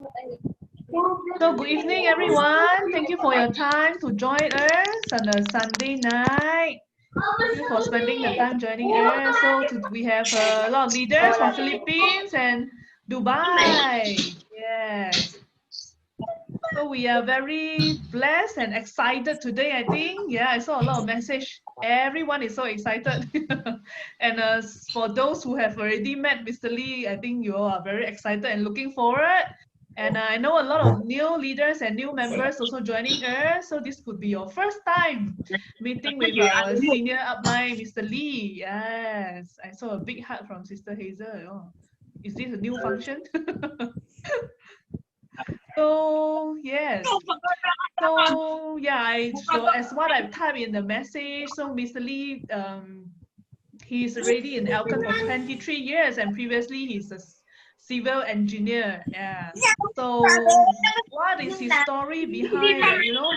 So good evening, everyone. Thank you for your time to join us on a Sunday night. Thank you for spending the time joining us. We have a lot of leaders from Philippines and Dubai. Yes. So we are very blessed and excited today, I think. Yeah, I saw a lot of message. Everyone is so excited. And for those who have already met Mr. Lee, I think you all are very excited and looking forward. And I know a lot of new leaders and new members also joining us. So this could be your first time meeting with our senior upline, Mr. Lee. Yes, I saw a big heart from Sister Hazel. Oh, is this a new function? So yes. So as what I've typed in the message, so Mr. Lee, he's already in Elken for 23 years, and previously he's a civil engineer. Yeah. So what is his story behind,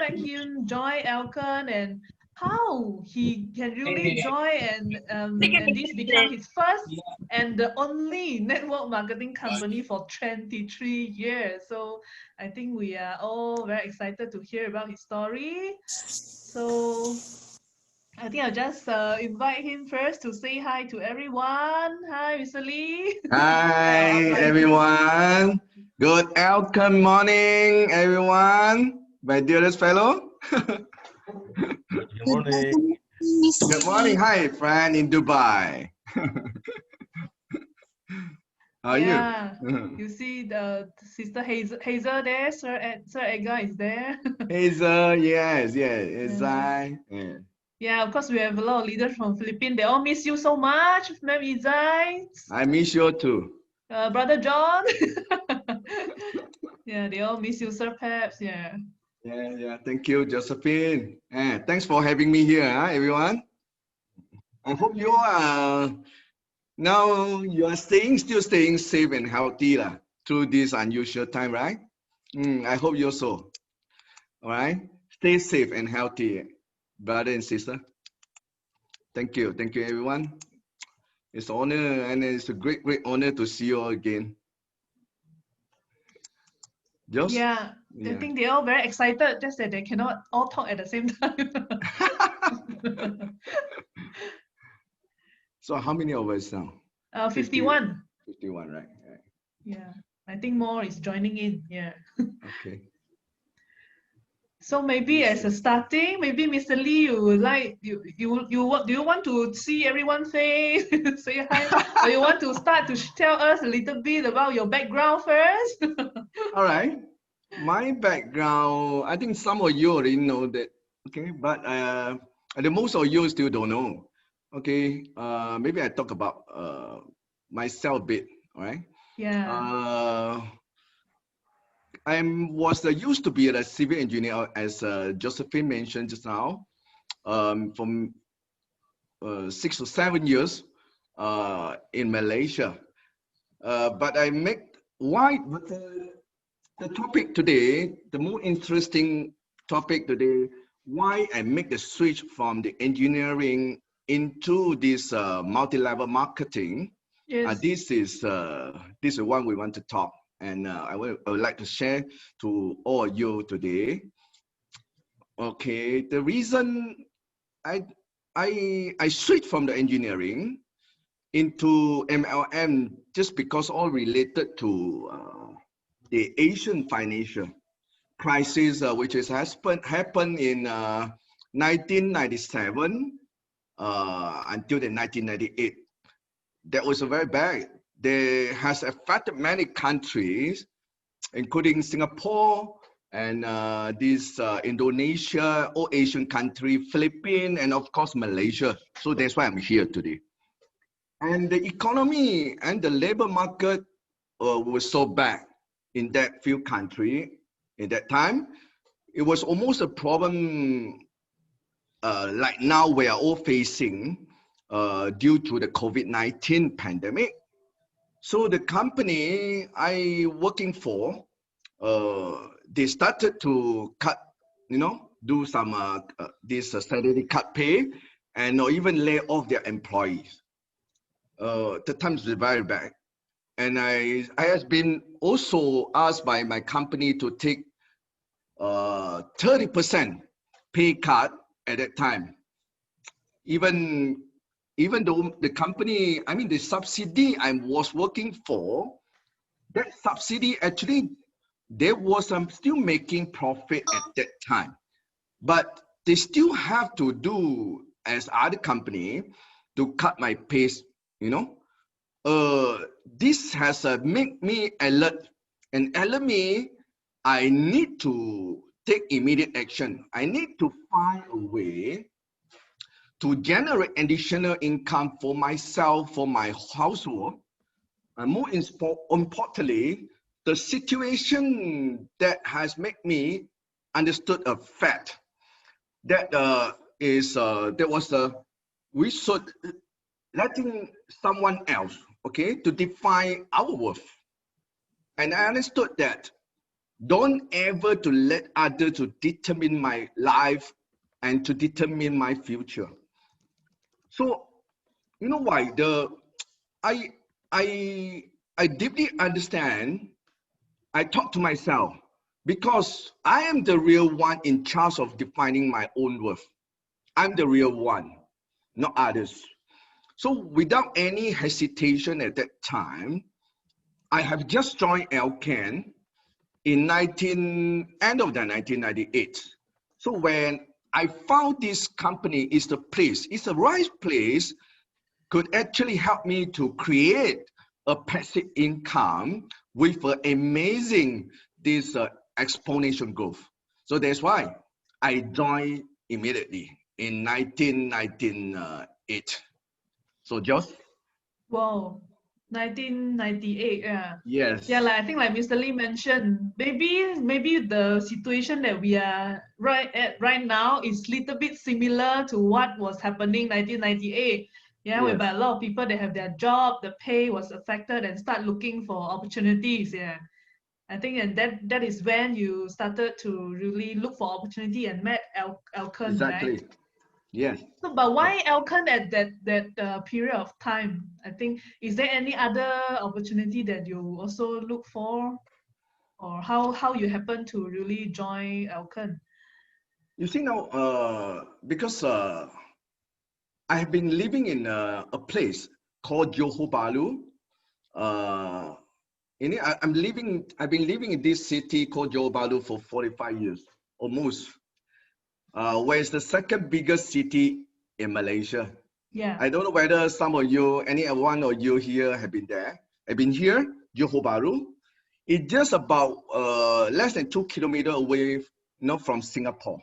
let him join Elken, and how he can really join, and this become his first and the only network marketing company for 23 years. So I think we are all very excited to hear about his story. So I think I'll just invite him first to say hi to everyone. Hi, Mr. Lee. Hi, everyone. Good Elken morning, everyone. My dearest fellow. Good morning. Good morning. Hi, friend in Dubai. How are you? You see the Sister Hazel there, Sir Edgar is there. Hazel, yes, Izai. Yeah. Yeah, of course, we have a lot of leaders from Philippines. They all miss you so much, Ma'am Izai. I miss you too. Brother John. Yeah, they all miss you, Sir Peps. Yeah. Yeah. Thank you, Josephine. Thanks for having me here, everyone. I hope you are now still staying safe and healthy through this unusual time, right? I hope you're so. All right. Stay safe and healthy, brother and sister. Thank you, everyone. It's an honor and it's a great honor to see you all again. Yeah, I think they're all very excited, just that they cannot all talk at the same time. So how many of us now? 51. 51, right? Yeah, I think more is joining in. Yeah. Okay. So maybe as a starting, maybe Mr. Lee, you would like do you want to see everyone's face, say hi, or you want to start to tell us a little bit about your background first? All right. My background, I think some of you already know that. Okay, but the most of you still don't know. Okay, maybe I talk about myself a bit. All right. Yeah. I used to be a civil engineer, as Josephine mentioned just now, from 6 to 7 years in Malaysia. But I make why? But the topic today, the more interesting topic today, why I make the switch from the engineering into this multi-level marketing. Yes. This is what we want to talk. And I would like to share to all of you today. Okay, the reason I switched from the engineering into MLM just because all related to the Asian financial crisis, which has happened in 1997 until the 1998. That was a very bad. They has affected many countries, including Singapore and Indonesia, all Asian country, Philippines, and of course Malaysia. So that's why I'm here today. And the economy and the labor market was so bad in that few country in that time. It was almost a problem like now we are all facing due to the COVID-19 pandemic. So the company I working for, they started to cut, do some this salary cut pay and or even lay off their employees. The times were very bad. and I has been also asked by my company to take 30% pay cut at that time. Even though the company, I mean the subsidy I was working for, that subsidy actually there was still making profit at that time, but they still have to do as other company to cut my pay, you know. This has made me alert and alert me. I need to take immediate action. I need to find a way to generate additional income for myself, for my household, and more importantly, the situation that has made me understood a fact that we should letting someone else, okay, to define our worth. And I understood that don't ever to let others to determine my life and to determine my future. So you know why I I deeply understand. I talk to myself because I am the real one in charge of defining my own worth. I'm the real one, not others. So without any hesitation at that time, I have just joined Elken in end of the 1998. So when I found this company is the place, it's the right place, could actually help me to create a passive income with amazing this exponential growth. So that's why I joined immediately in 1998. So just Wow, 1998. Yeah. yes, Yeah, like I think like Mr. Lee mentioned, maybe the situation that we are right now is little bit similar to what was happening 1998. Yeah, yes, whereby a lot of people they have their job, the pay was affected and start looking for opportunities. Yeah. I think and that is when you started to really look for opportunity and met Elken, right? exactly. Yes. So, but Yes. why Elken at that period of time? I think is there any other opportunity that you also look for, or how you happen to really join Elken? You see now, because I have been living in a place called Johor Bahru. Uh, I've been living in this city called Johor Bahru for 45 years, almost. Where it's the second biggest city in Malaysia. Yeah, I don't know whether some of you, any one of you here have been there. I've been here, Johor Bahru. It's just about less than 2 kilometers away, from Singapore.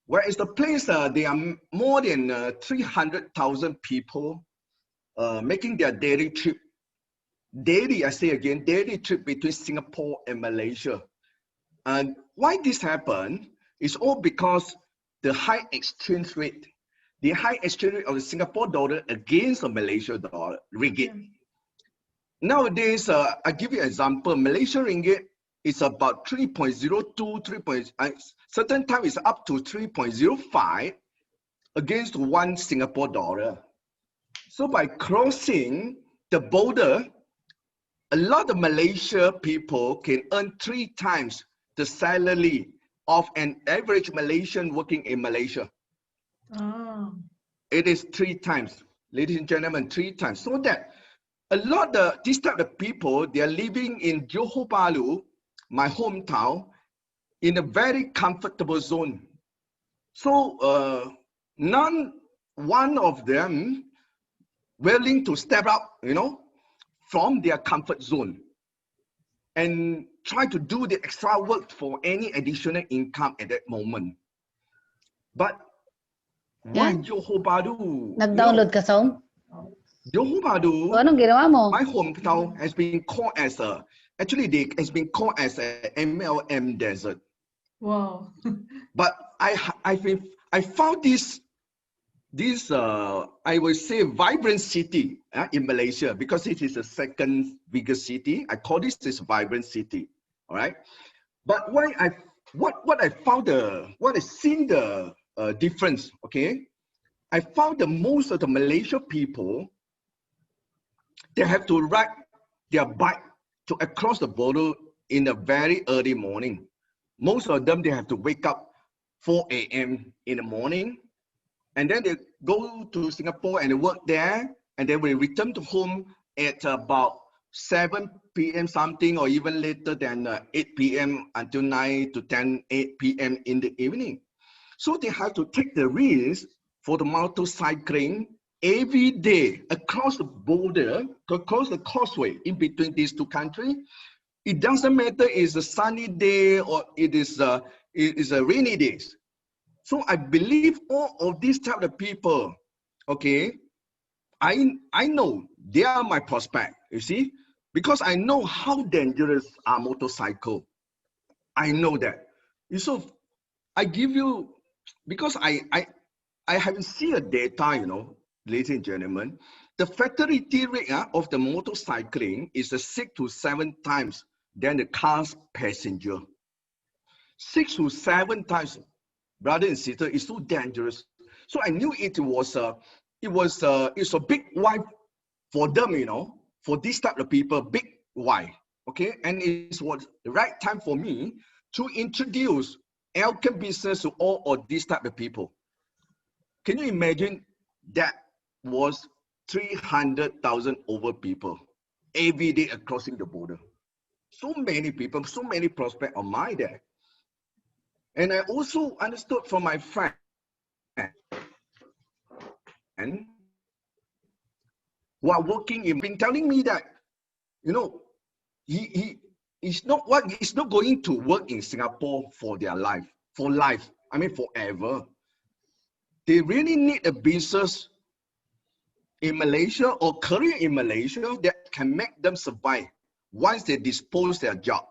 Where is the place? There are more than 300,000 people making their daily trip. Daily, I say again, daily trip between Singapore and Malaysia. And why this happened is all because the high exchange rate, the high exchange rate of the Singapore dollar against the Malaysia dollar ringgit. yeah. Nowadays, I give you an example. Malaysia ringgit is about 3.02, certain time is up to 3.05 against one Singapore dollar. So by crossing the border, a lot of Malaysia people can earn 3 times the salary of an average Malaysian working in Malaysia. Ah, It is 3 times, ladies and gentlemen, 3 times. So that a lot of this type of people, they are living in Johor Bahru, my hometown, in a very comfortable zone. So one of them willing to step up, from their comfort zone and try to do the extra work for any additional income at that moment. But why Yan, Johor Bahru? nag-download ka, Song? Johor O Bahru, anong ginawa mo? my hometown has been called as has been called as a MLM desert. wow. But I found this I would say vibrant city in Malaysia because it is the second biggest city. I call this vibrant city. All right. But what I found what I seen the difference. Okay. I found that most of the Malaysia people, they have to ride their bike to across the border in a very early morning. Most of them, they have to wake up 4 a.m. in the morning, and then they go to Singapore and they work there, and they will return to home at about 7 p.m. something, or even later than 8 p.m. until 9 to 10, 8 p.m. in the evening. So they have to take the risk for the motorcycling every day across the border, across the causeway in between these two countries. It doesn't matter it's a sunny day or it is a rainy days. So I believe all of these type of people, okay, I know they are my prospect, you see, because I know how dangerous are motorcycle. I know that. So I give you, because I haven't seen a data, you know, ladies and gentlemen, the fatality rate of the motorcycling is 6 to 7 times than the car's passenger. 6 to 7 times, brother and sister, is so dangerous. So I knew it's a big why for them, you know, for this type of people, big why. Okay, and it was the right time for me to introduce Elken business to all of these type of people. Can you imagine that was 300,000 over people every day crossing the border? So many people, so many prospects on my there. And I also understood from my friend who are working in, been telling me that, you know, he's not going to work in Singapore for their life, I mean forever. They really need a business in Malaysia or career in Malaysia that can make them survive once they dispose their job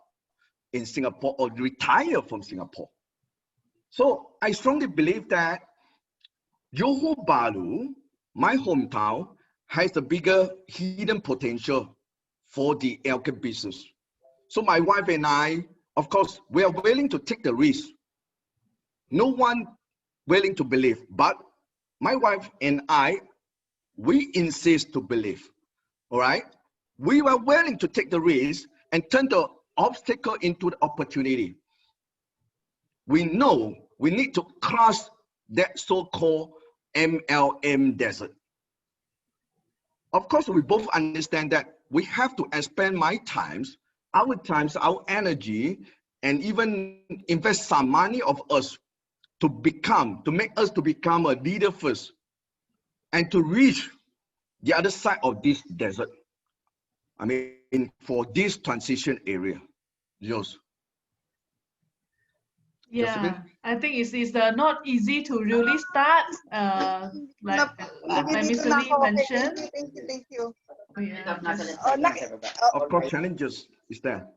in Singapore or retire from Singapore. So I strongly believe that Johor Bahru, my hometown, has a bigger hidden potential for the Elken business. So my wife and I, of course, we are willing to take the risk. No one willing to believe, but my wife and I, we insist to believe, all right? We were willing to take the risk and turn the obstacle into the opportunity. We know we need to cross that so-called MLM desert. Of course, we both understand that we have to expend our energy, and even invest some money of us to make us to become a leader first and to reach the other side of this desert. I mean, for this transition area. Yours. Yeah, Josephine? I think it's not easy to really start, like Mr. Lee mentioned. Thank you. Oh, yeah, Of course, challenges is there.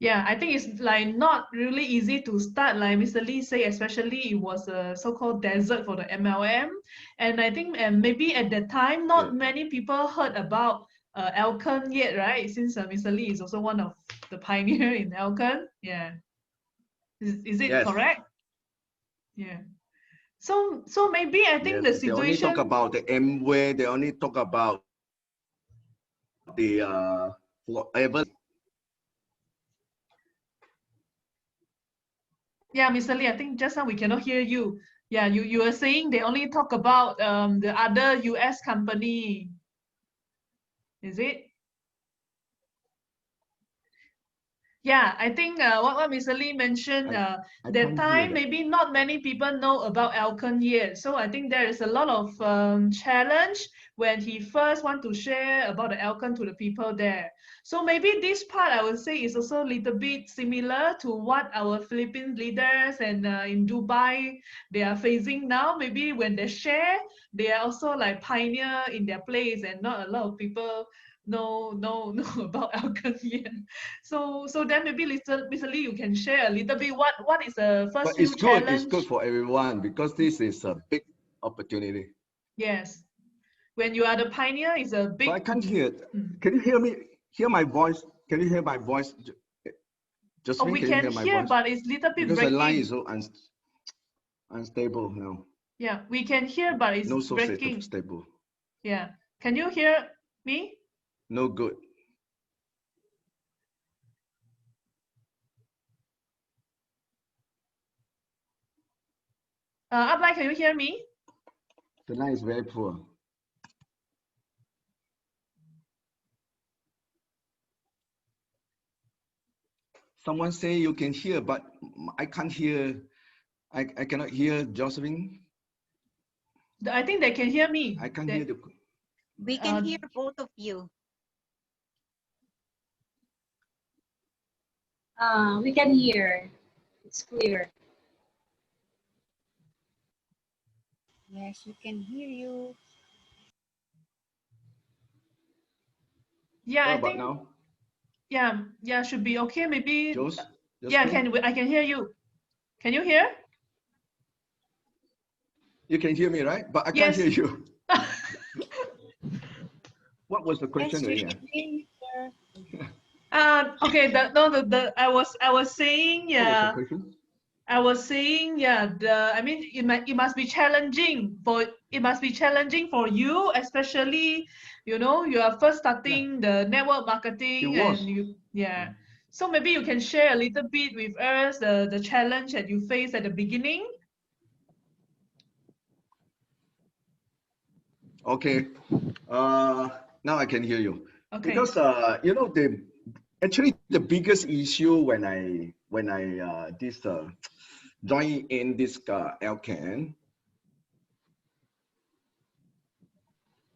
yeah, I think it's like not really easy to start, like Mr. Lee said, especially it was a so-called desert for the MLM. And I think maybe at that time, not many people heard about Elken yet, right? Since Mr. Lee is also one of the pioneer in Elken. Yeah. Is it correct? Yeah. So maybe I think the They only situation. talk about the Amway, they only talk about the forever. Yeah, Mr. Lee, I think just now we cannot hear you. Yeah, you were saying they only talk about the other US company. Is it? Yeah, I think what Mr. Lee mentioned, that time maybe not many people know about Elken yet. So I think there is a lot of challenge when he first want to share about the Elken to the people there. So maybe this part I would say is also a little bit similar to what our Philippine leaders and in Dubai they are facing now. Maybe when they share, they are also like pioneer in their place, and not a lot of people know about Elken yet. So then maybe Mr. Lee, you can share a little bit what is the first few challenge. It's good for everyone because this is a big opportunity. Yes. When you are the pioneer, it's a big. But I can't hear it. Can you hear me? Hear my voice? Can you hear my voice? Josephine, we can you can hear my hear, voice? but it's little bit because breaking. the line is so unstable now. Yeah, we can hear, but it's No so breaking. stable. Yeah. Can you hear me? No good. Upline, can you hear me? The line is very poor. Someone say you can hear, but I can't hear. I cannot hear Josephine. I think they can hear me. I can't hear the. We can hear both of you. We can hear. It's clear. Yes, we can hear you. Yeah, What I about think. now? Yeah, should be okay. Maybe. Yeah, Josephine? I can hear you. Can you hear? You can hear me, right? But I can't Yes. hear you. What was the question? Yes, we Again? can hear you, sir. Okay. I was saying, What was the yeah. question? I was saying, yeah. I mean, it must be challenging for you, especially, you know, you are first starting the network marketing, It was. and yeah. So maybe you can share a little bit with us the challenge that you faced at the beginning. Okay. Now I can hear you. Okay. Because you know, actually the biggest issue when I join in this Elken,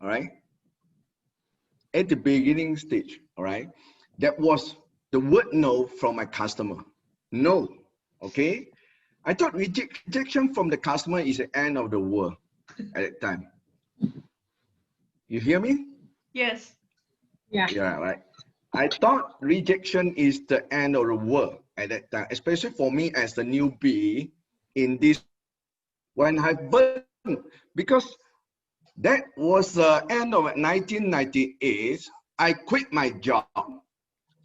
all right, at the beginning stage, all right, that was the word no from my customer. No, okay. I thought rejection from the customer is the end of the world at that time. You hear me? Yes. Yeah. Yeah, right. I thought rejection is the end of the world at that time, especially for me as a newbie in this. When I burned, because that was the end of 1998, I quit my job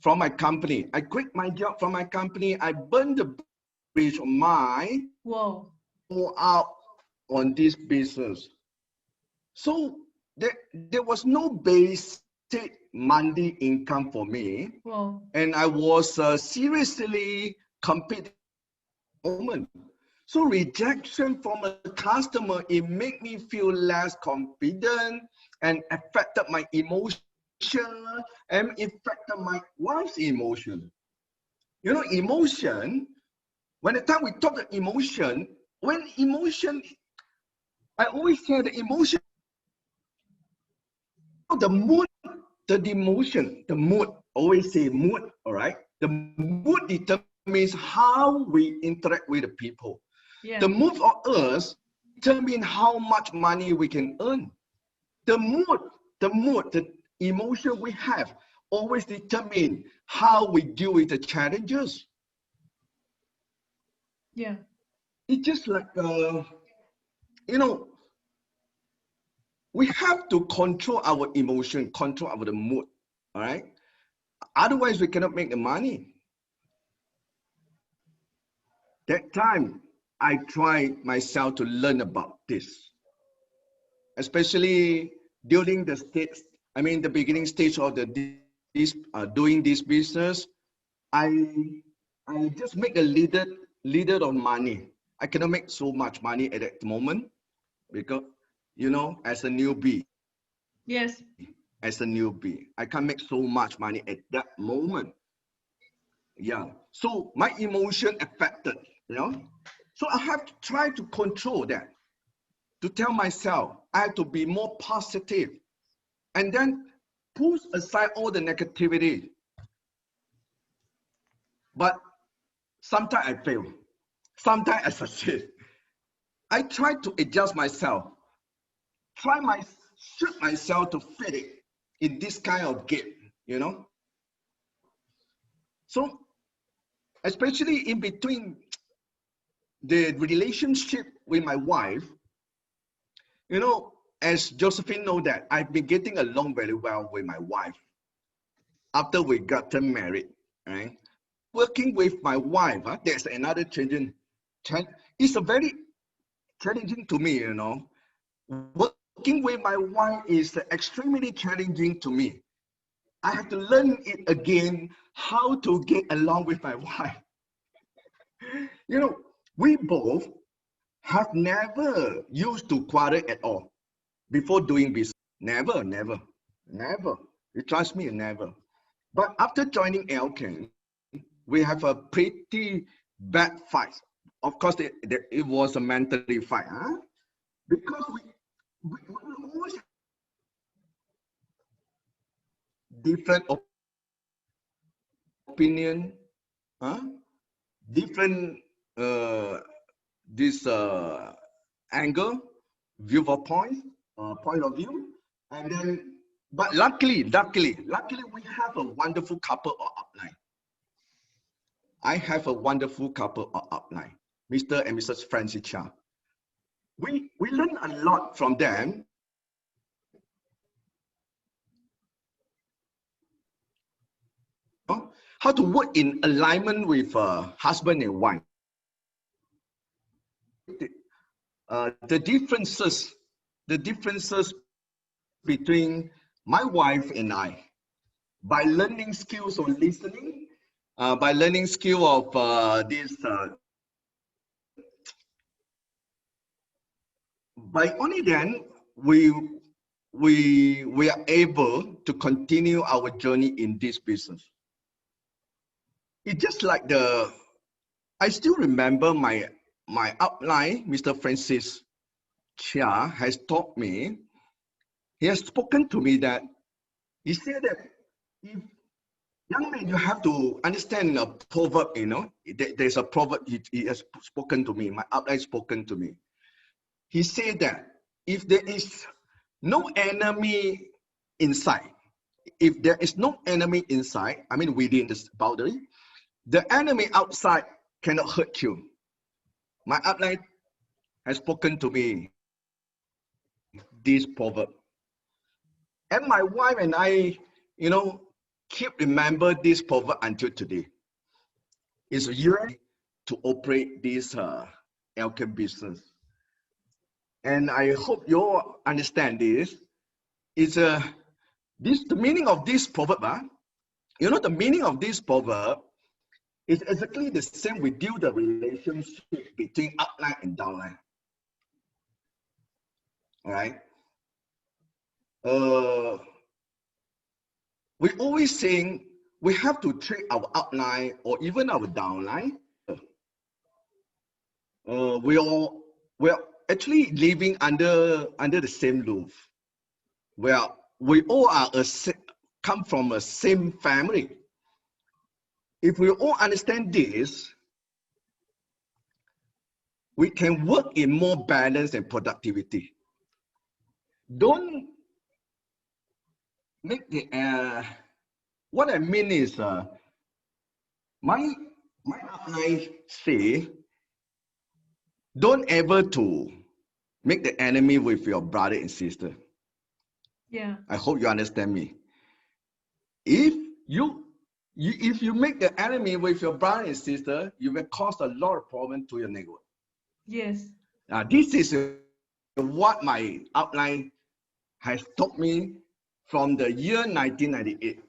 from my company. I quit my job from my company. I burned the bridge of mine. Whoa. Out on this business. So there was no basic monthly income for me. Whoa. And I was seriously competing at the moment. So rejection from a customer, it made me feel less confident and affected my emotion and affected my wife's emotion. You know, emotion, when the time we talk about emotion, when emotion, I always say the emotion, the mood, the emotion, the mood, always say mood, all right? The mood determines how we interact with the people. Yeah. The mood of us determine how much money we can earn. The mood, the emotion we have always determine how we deal with the challenges. Yeah. It's just like, you know, we have to control our emotion, control our mood, all right? Otherwise, we cannot make the money. That time, I tried myself to learn about this, especially during the stage, the beginning stage of doing this business. I just make a little of money. I cannot make so much money at that moment because, you know, as a newbie. Yes. As a newbie, I can't make so much money at that moment. Yeah. So my emotion affected, you know. So I have to try to control that, to tell myself I have to be more positive and then push aside all the negativity. But sometimes I fail. Sometimes I succeed. I try to adjust myself, shoot myself to fit it in this kind of game, you know. So especially in between the relationship with my wife, you know, as Josephine know that I've been getting along very well with my wife after we got married, right? Working with my wife, there's another challenging. It's a very challenging to me, you know. Working with my wife is extremely challenging to me. I have to learn it again, how to get along with my wife. You know, we both have never used to quarrel at all before doing business. Never, never, never. You trust me, never. But after joining Elken, we have a pretty bad fight. Of course, it was a mentally fight, huh? Because we always different opinion, huh? Different this angle, viewpoint, point of view, and then. But luckily, we have a wonderful couple of upline. I have a wonderful couple of upline, Mr. and Mrs. Francis Chia. We learn a lot from them. How to work in alignment with husband and wife. The differences between my wife and I, by learning skills of listening, by learning skill of this. By only then we are able to continue our journey in this business. It's just like I still remember my upline, Mr. Francis Chia, has taught me. He has spoken to me that he said that if young man, you have to understand a proverb. You know, there's a proverb he has spoken to me. My upline spoken to me. He said that if there is no enemy inside, if there is no enemy inside, I mean within this boundary, the enemy outside cannot hurt you. My upline has spoken to me this proverb. And my wife and I, you know, keep remember this proverb until today. It's a year to operate this Elken business. And I hope you all understand this. It's the meaning of this proverb. You know, the meaning of this proverb is exactly the same with the relationship between upline and downline. All right. We always saying we have to treat our upline or even our downline. We're actually living under the same roof. Well, we all are come from a same family. If we all understand this, we can work in more balance and productivity. Don't make the what I mean is my upline say, don't ever to make the enemy with your brother and sister. Yeah. I hope you understand me. If you make the enemy with your brother and sister, you will cause a lot of problem to your network. Yes. This is what my upline has taught me from the year 1998.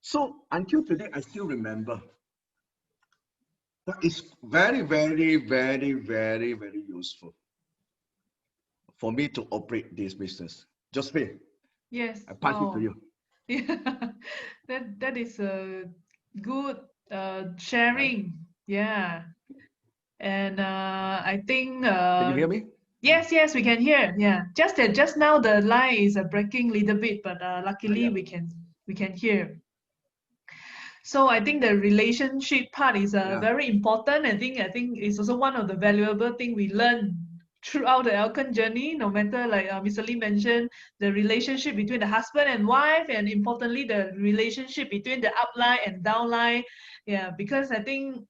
So until today, I still remember. But it's very, very, very, very, very useful for me to operate this business. Josephine, Yes. I pass it to you. Yeah. that is a good sharing. Yeah. And I think Can you hear me? yes, we can hear. Yeah. Just that just now the line is breaking a little bit, but luckily we can hear. So I think the relationship part is very important. I think it's also one of the valuable thing we learn throughout the Elken journey. No matter like Mr. Lee mentioned, the relationship between the husband and wife, and importantly the relationship between the upline and downline. Yeah, because I think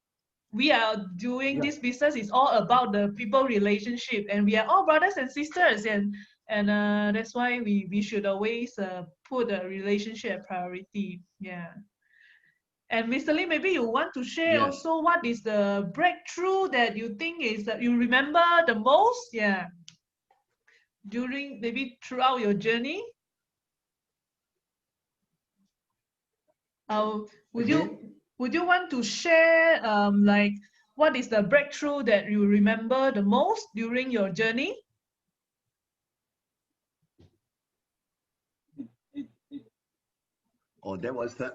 we are doing this business is all about the people relationship, and we are all brothers and sisters, and that's why we should always put a relationship priority. Yeah. And Mr. Lee, maybe you want to share also what is the breakthrough that you think is that you remember the most? Yeah. During maybe throughout your journey. Would you want to share like What is the breakthrough that you remember the most during your journey? Oh, there was a,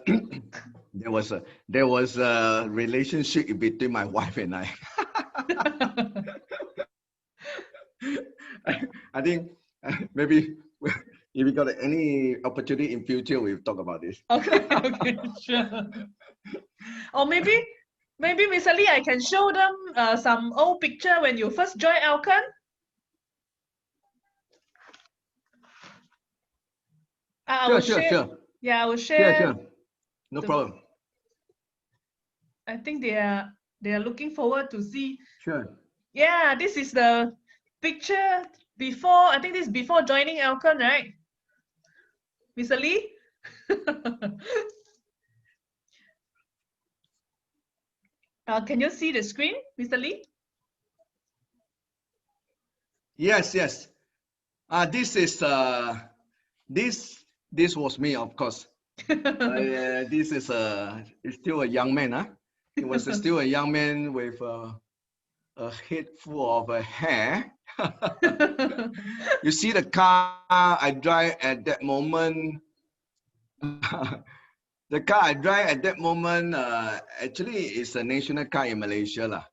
there was a relationship between my wife and I. I think maybe if we got any opportunity in future, we'll talk about this. Okay, okay, sure. Or maybe Mr. Lee, I can show them some old picture when you first joined Elken. I will Sure, share. sure. Yeah, I will Sure, share. sure. No the- problem. I think they are looking forward to see. Sure. Yeah, this is the picture before. I think this is before joining Elken, right, Mr. Lee? Can you see the screen, Mr. Lee? Yes, yes. This is this was me, of course. This is still a young man, huh? He was still a young man with a head full of hair. You see the car I drive at that moment. The car I drive at that moment actually is a national car in Malaysia lah.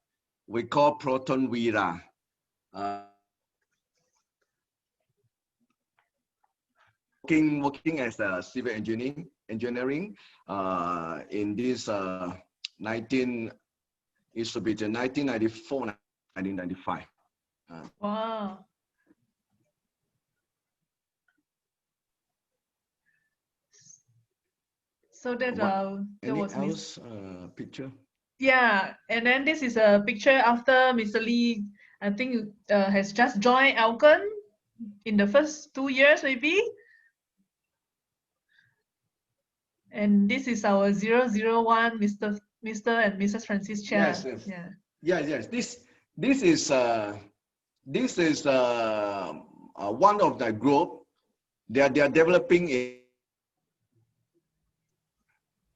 We call Proton Wira. Working as a civil engineering in this 19 it should be the 1994 1995. Wow. So that Any was else picture? Yeah, and then this is a picture after Mr. Lee, I think, has just joined Elken in the first 2 years, maybe. And this is our 001, Mr. and Mrs. Francis Chia. Yes, yes. Yeah. Yes. This is one of the group. They are developing a.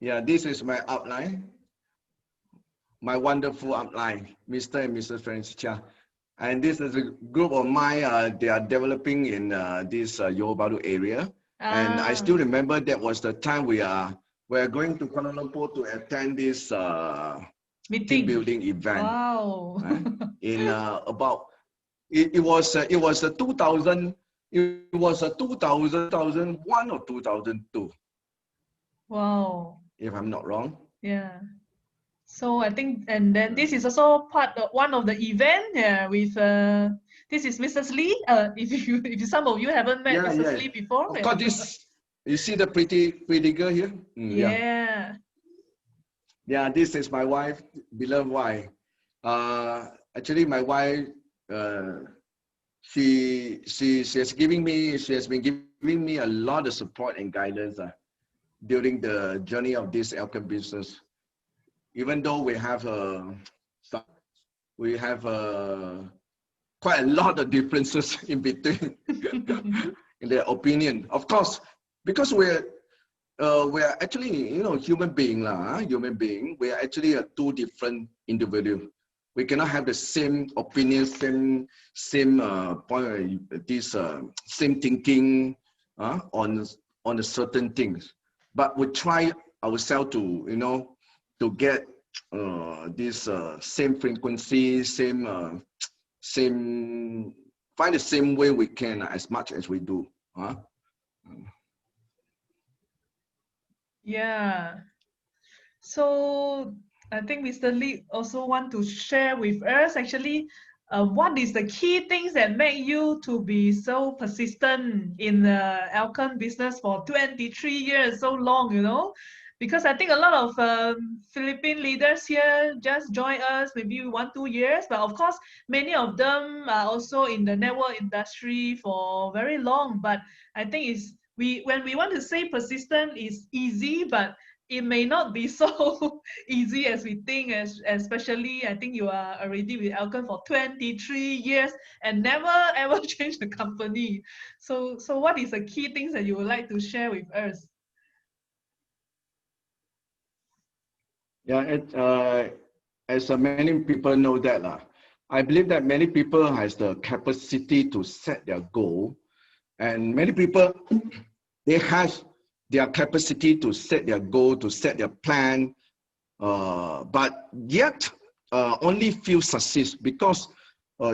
Yeah, this is my upline. My wonderful upline, Mr. and Mrs. Francis Chia. And this is a group of mine. They are developing in this Yobaru area. And I still remember that was the time we are going to Kuala Lumpur to attend this team building event. Wow. In about it was a 2000 it was a 2001 or 2002. Wow. If I'm not wrong. Yeah. So I think, and then this is also one of the event. Yeah, with this is Mrs. Lee. If some of you haven't met Mrs. Lee before, of course, this you see the pretty girl here. Yeah. Yeah, this is my wife, beloved wife. Actually, my wife, she has been giving me a lot of support and guidance during the journey of this Elken business. Even though we have quite a lot of differences in between in their opinion. Of course, because we're actually, human being. We are actually two different individuals. We cannot have the same opinion, same point, same thinking on the certain things. But we try ourselves to, to get this same frequency, find the same way we can as much as we do. Yeah. So I think Mr. Lee also want to share with us actually what is the key things that make you to be so persistent in the Elken business for 23 years, so long, because I think a lot of Philippine leaders here just joined us maybe 1-2 years, but of course many of them are also in the network industry for very long. But I think when we want to say persistent is easy, but it may not be so easy as we think, especially I think you are already with Elken for 23 years and never ever change the company. So what is the key things that you would like to share with us? Yeah, as many people know that, I believe that many people has the capacity to set their goal, and many people, they have their capacity to set their goal, to set their plan, but yet only few success, because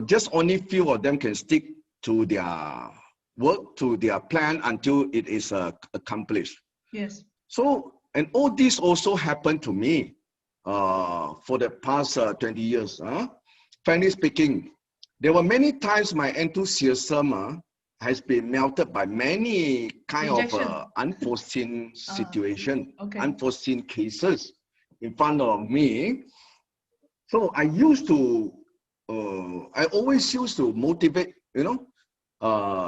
just only few of them can stick to their work, to their plan until it is accomplished. Yes. So, and all this also happened to me for the past 20 years. Frankly speaking, there were many times my enthusiasm has been melted by many kind Rejection. of unforeseen situation, okay. unforeseen cases in front of me. So I used to, I always used to motivate,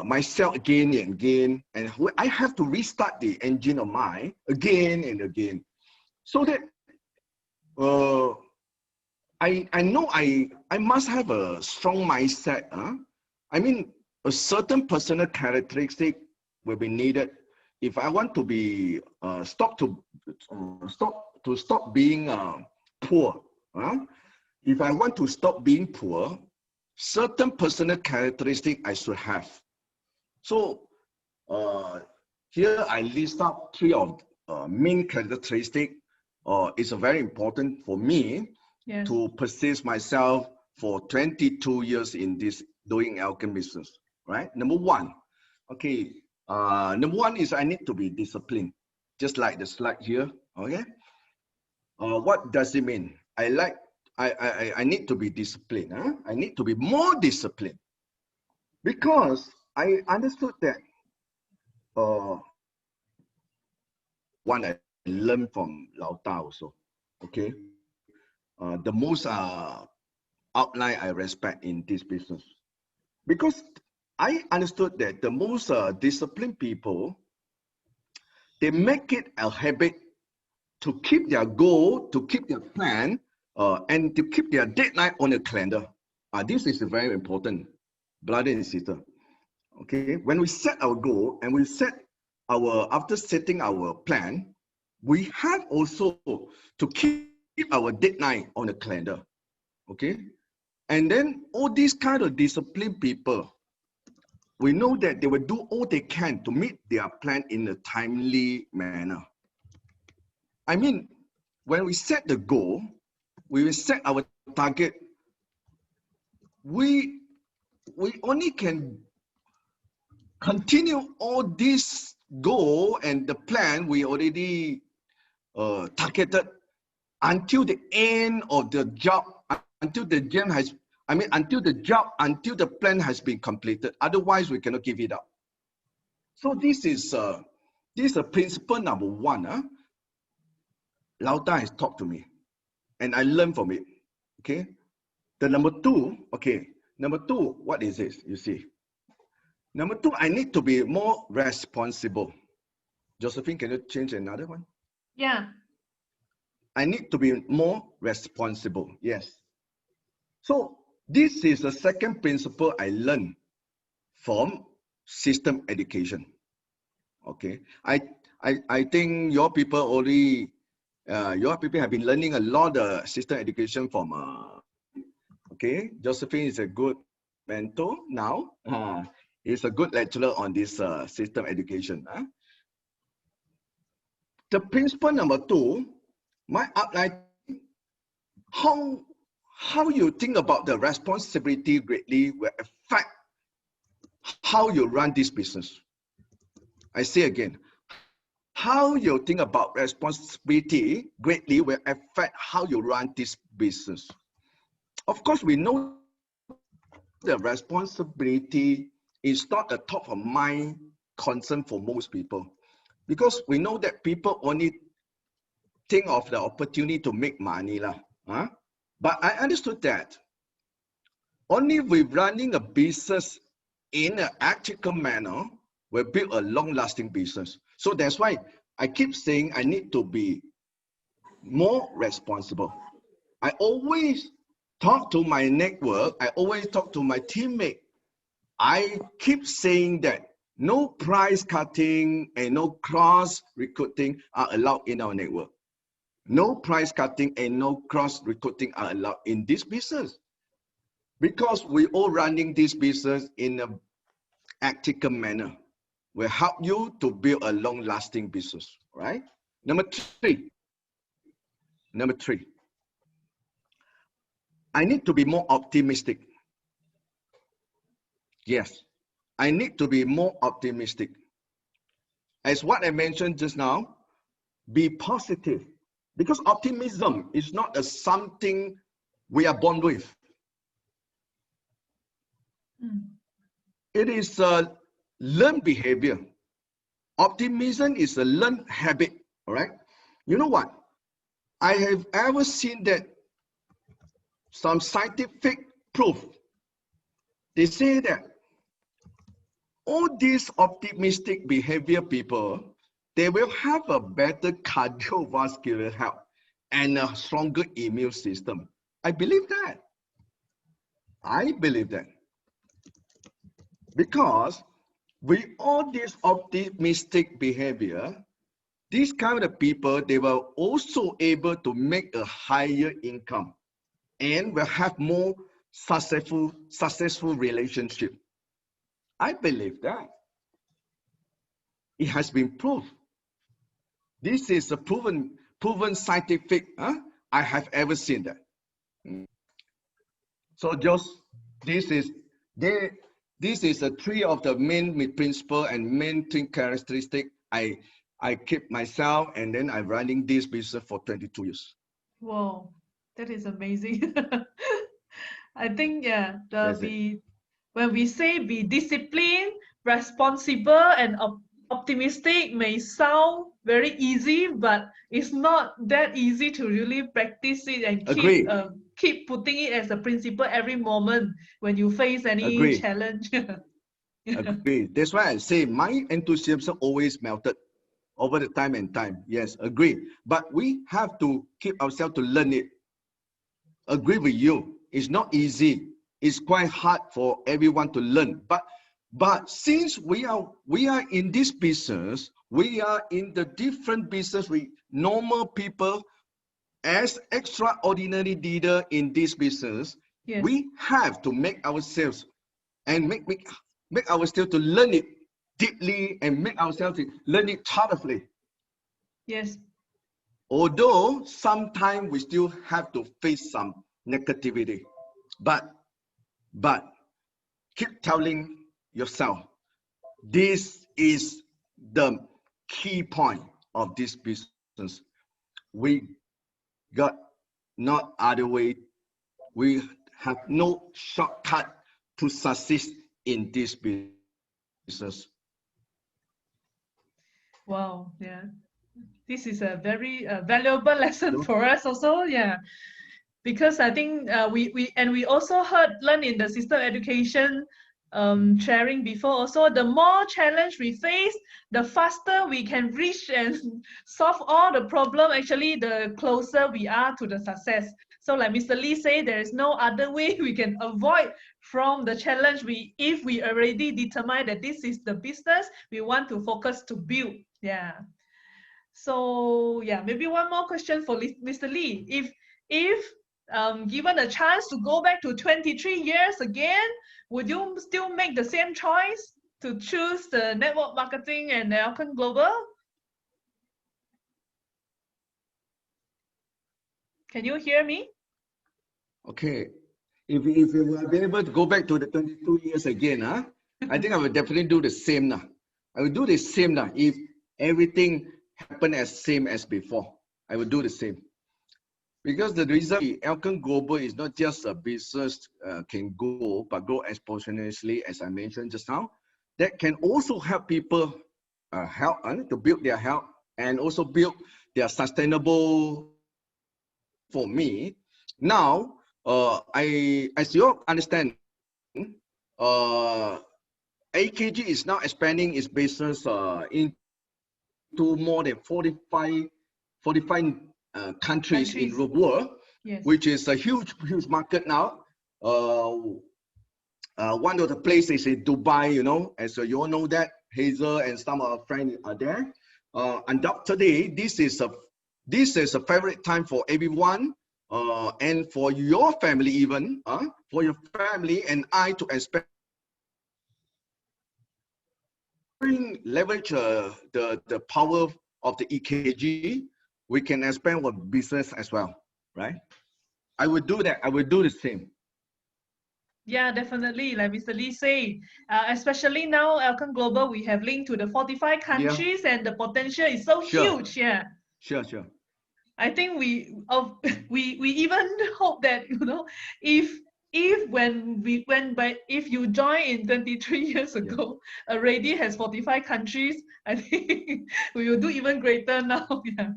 myself again and again, and I have to restart the engine of mine again and again, so that I know I must have a strong mindset. I mean, a certain personal characteristic will be needed if I want to be stop being poor. If I want to stop being poor, certain personal characteristic I should have. So here I list up 3 of main characteristic. It's very important for me to persist myself for 22 years in this doing Elken business, right? Number 1, okay. Number 1 is I need to be disciplined, just like the slide here, okay? What does it mean? I need to be disciplined. I need to be more disciplined, because I understood that one I learned from Lao Ta also, okay? The most outline I respect in this business, because I understood that the most disciplined people, they make it a habit to keep their goal, to keep their plan, and to keep their deadline on the calendar. This is very important, brother and sister. Okay, when we set our goal and we set after setting our plan, we have also to keep our deadline on the calendar. Okay, and then all these kind of disciplined people, we know that they will do all they can to meet their plan in a timely manner. I mean, when we set the goal, we will set our target. We only can continue all this goal and the plan we already targeted until the end of the job, until the plan has been completed. Otherwise, we cannot give it up. So this is principle number 1. Lao Ta has talked to me, and I learned from it. Okay, the number 2. Okay, number 2. What is this? You see, number 2. I need to be more responsible. Josephine, can you change another one? Yeah. I need to be more responsible. Yes. So this is the second principle I learned from system education. Okay. I think your people already, your people have been learning a lot of system education from, okay. Josephine is a good mentor now. He's a good lecturer on this system education. The principle number 2, my outline, how you think about the responsibility greatly will affect how you run this business. I say again, how you think about responsibility greatly will affect how you run this business. Of course, we know the responsibility is not a top of mind concern for most people, because we know that people only think of the opportunity to make money. But I understood that only with running a business in an ethical manner will build a long-lasting business. So that's why I keep saying I need to be more responsible. I always talk to my network. I always talk to my teammate. I keep saying that no price cutting and no cross recruiting are allowed in our network. No price cutting and no cross recruiting are allowed in this business, because we all running this business in a ethical manner. Will help you to build a long-lasting business, right? Number three, I need to be more optimistic. Yes, I need to be more optimistic. As what I mentioned just now, be positive, because optimism is not a something we are born with. It is a learned behavior. Optimism is a learned habit, all right? You know what? I have ever seen that some scientific proof, they say that all these optimistic behavior people, they will have a better cardiovascular health and a stronger immune system. I believe that. I believe that. Because with all this optimistic behavior, these kind of people, they were also able to make a higher income and will have more successful relationship. I believe that. It has been proved. This is a proven scientific. I have ever seen that. So just this is a three of the main principle and main thing characteristic. I keep myself, and then I'm running this business for 22 years. Wow, that is amazing. I think, yeah, when we say be disciplined, responsible, and optimistic may sound very easy, but it's not that easy to really practice it and keep putting it as a principle every moment when you face any challenge. Agree. That's why I say my enthusiasm always melted over the time and time. Yes, agree. But we have to keep ourselves to learn it. Agree with you. It's not easy. It's quite hard for everyone to learn. But since we are in this business, we are in the different business with normal people as extraordinary leader in this business. Yes. We have to make ourselves and make ourselves to learn it deeply and make ourselves to learn it thoroughly. Yes. Although sometimes we still have to face some negativity, but keep telling yourself, this is the key point of this business. We got not other way. We have no shortcut to succeed in this business. Wow, yeah. This is a very valuable lesson for us also, yeah. Because I think we also learn in the system education sharing before also, the more challenge we face, the faster we can reach and solve all the problem, actually the closer we are to the success. So like Mr. Lee said, there is no other way we can avoid from the challenge if we already determine that this is the business we want to focus to build. Yeah. So yeah, maybe one more question for Mr. Lee. If given a chance to go back to 23 years again, would you still make the same choice to choose the network marketing and Elken Global? Can you hear me? Okay. If we were able to go back to the 22 years again, I think I would definitely do the same now. I would do the same now. If everything happened as same as before, I would do the same. Because the reason Elken Global is not just a business can grow, but grow exponentially, as I mentioned just now, that can also help people to build their health and also build their sustainable. For me, now, as you understand, AKG is now expanding its business into more than 45 countries in the world, yes. Which is a huge market now. One of the places in Dubai, you know, as you all know that Hazel and some of our friends are there. Undoubtedly, this is a This is a favorite time for everyone, and for your family even, for your family and I to expand, leverage the power of the EKG. We can expand our business as well, right? I would do that. I would do the same. Yeah, definitely. Like Mr. Lee say, especially now, Elken Global, we have linked to the 45 countries, and the potential is so huge. Yeah. Sure, sure. I think we even hope that, you know, if when we went by, if you join in 23 years ago, already has 45 countries, I think we will do even greater now. Yeah.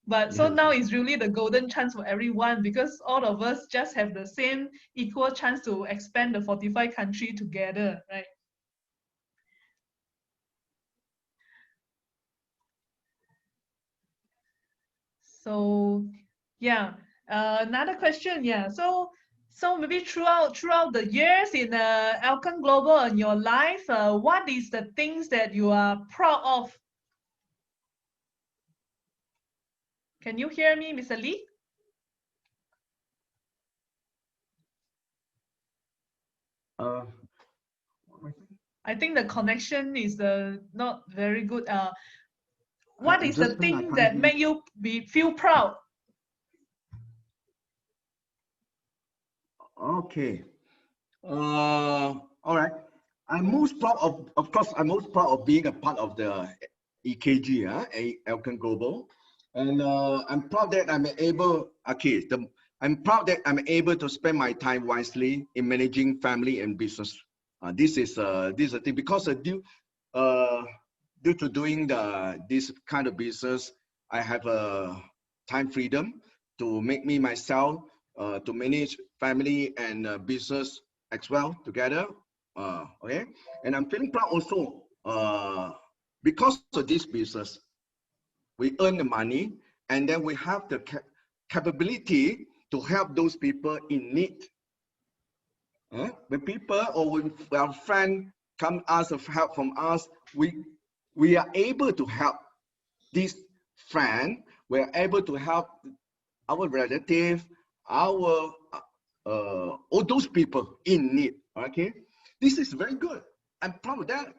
But so now is really the golden chance for everyone, because all of us just have the same equal chance to expand the 45 country together, right? So yeah, another question. Yeah, so maybe throughout the years in Elken Global in your life, what is the things that you are proud of? Can you hear me, Mr. Lee? I think the connection is not very good. What is the thing that make you feel proud? Okay. All right. I'm most proud of course, I'm most proud of being a part of the EKG, Elken Global. And I'm proud that I'm able, I'm proud that I'm able to spend my time wisely in managing family and business. This is a thing, because due to doing this kind of business, I have a time freedom to make me myself, to manage family and business as well together. Okay, and I'm feeling proud also, because of this business, we earn the money, and then we have the capability to help those people in need. When people or when our friend come ask for help from us, we are able to help this friend. We are able to help our relative, our all those people in need. Okay, this is very good. I'm proud of that.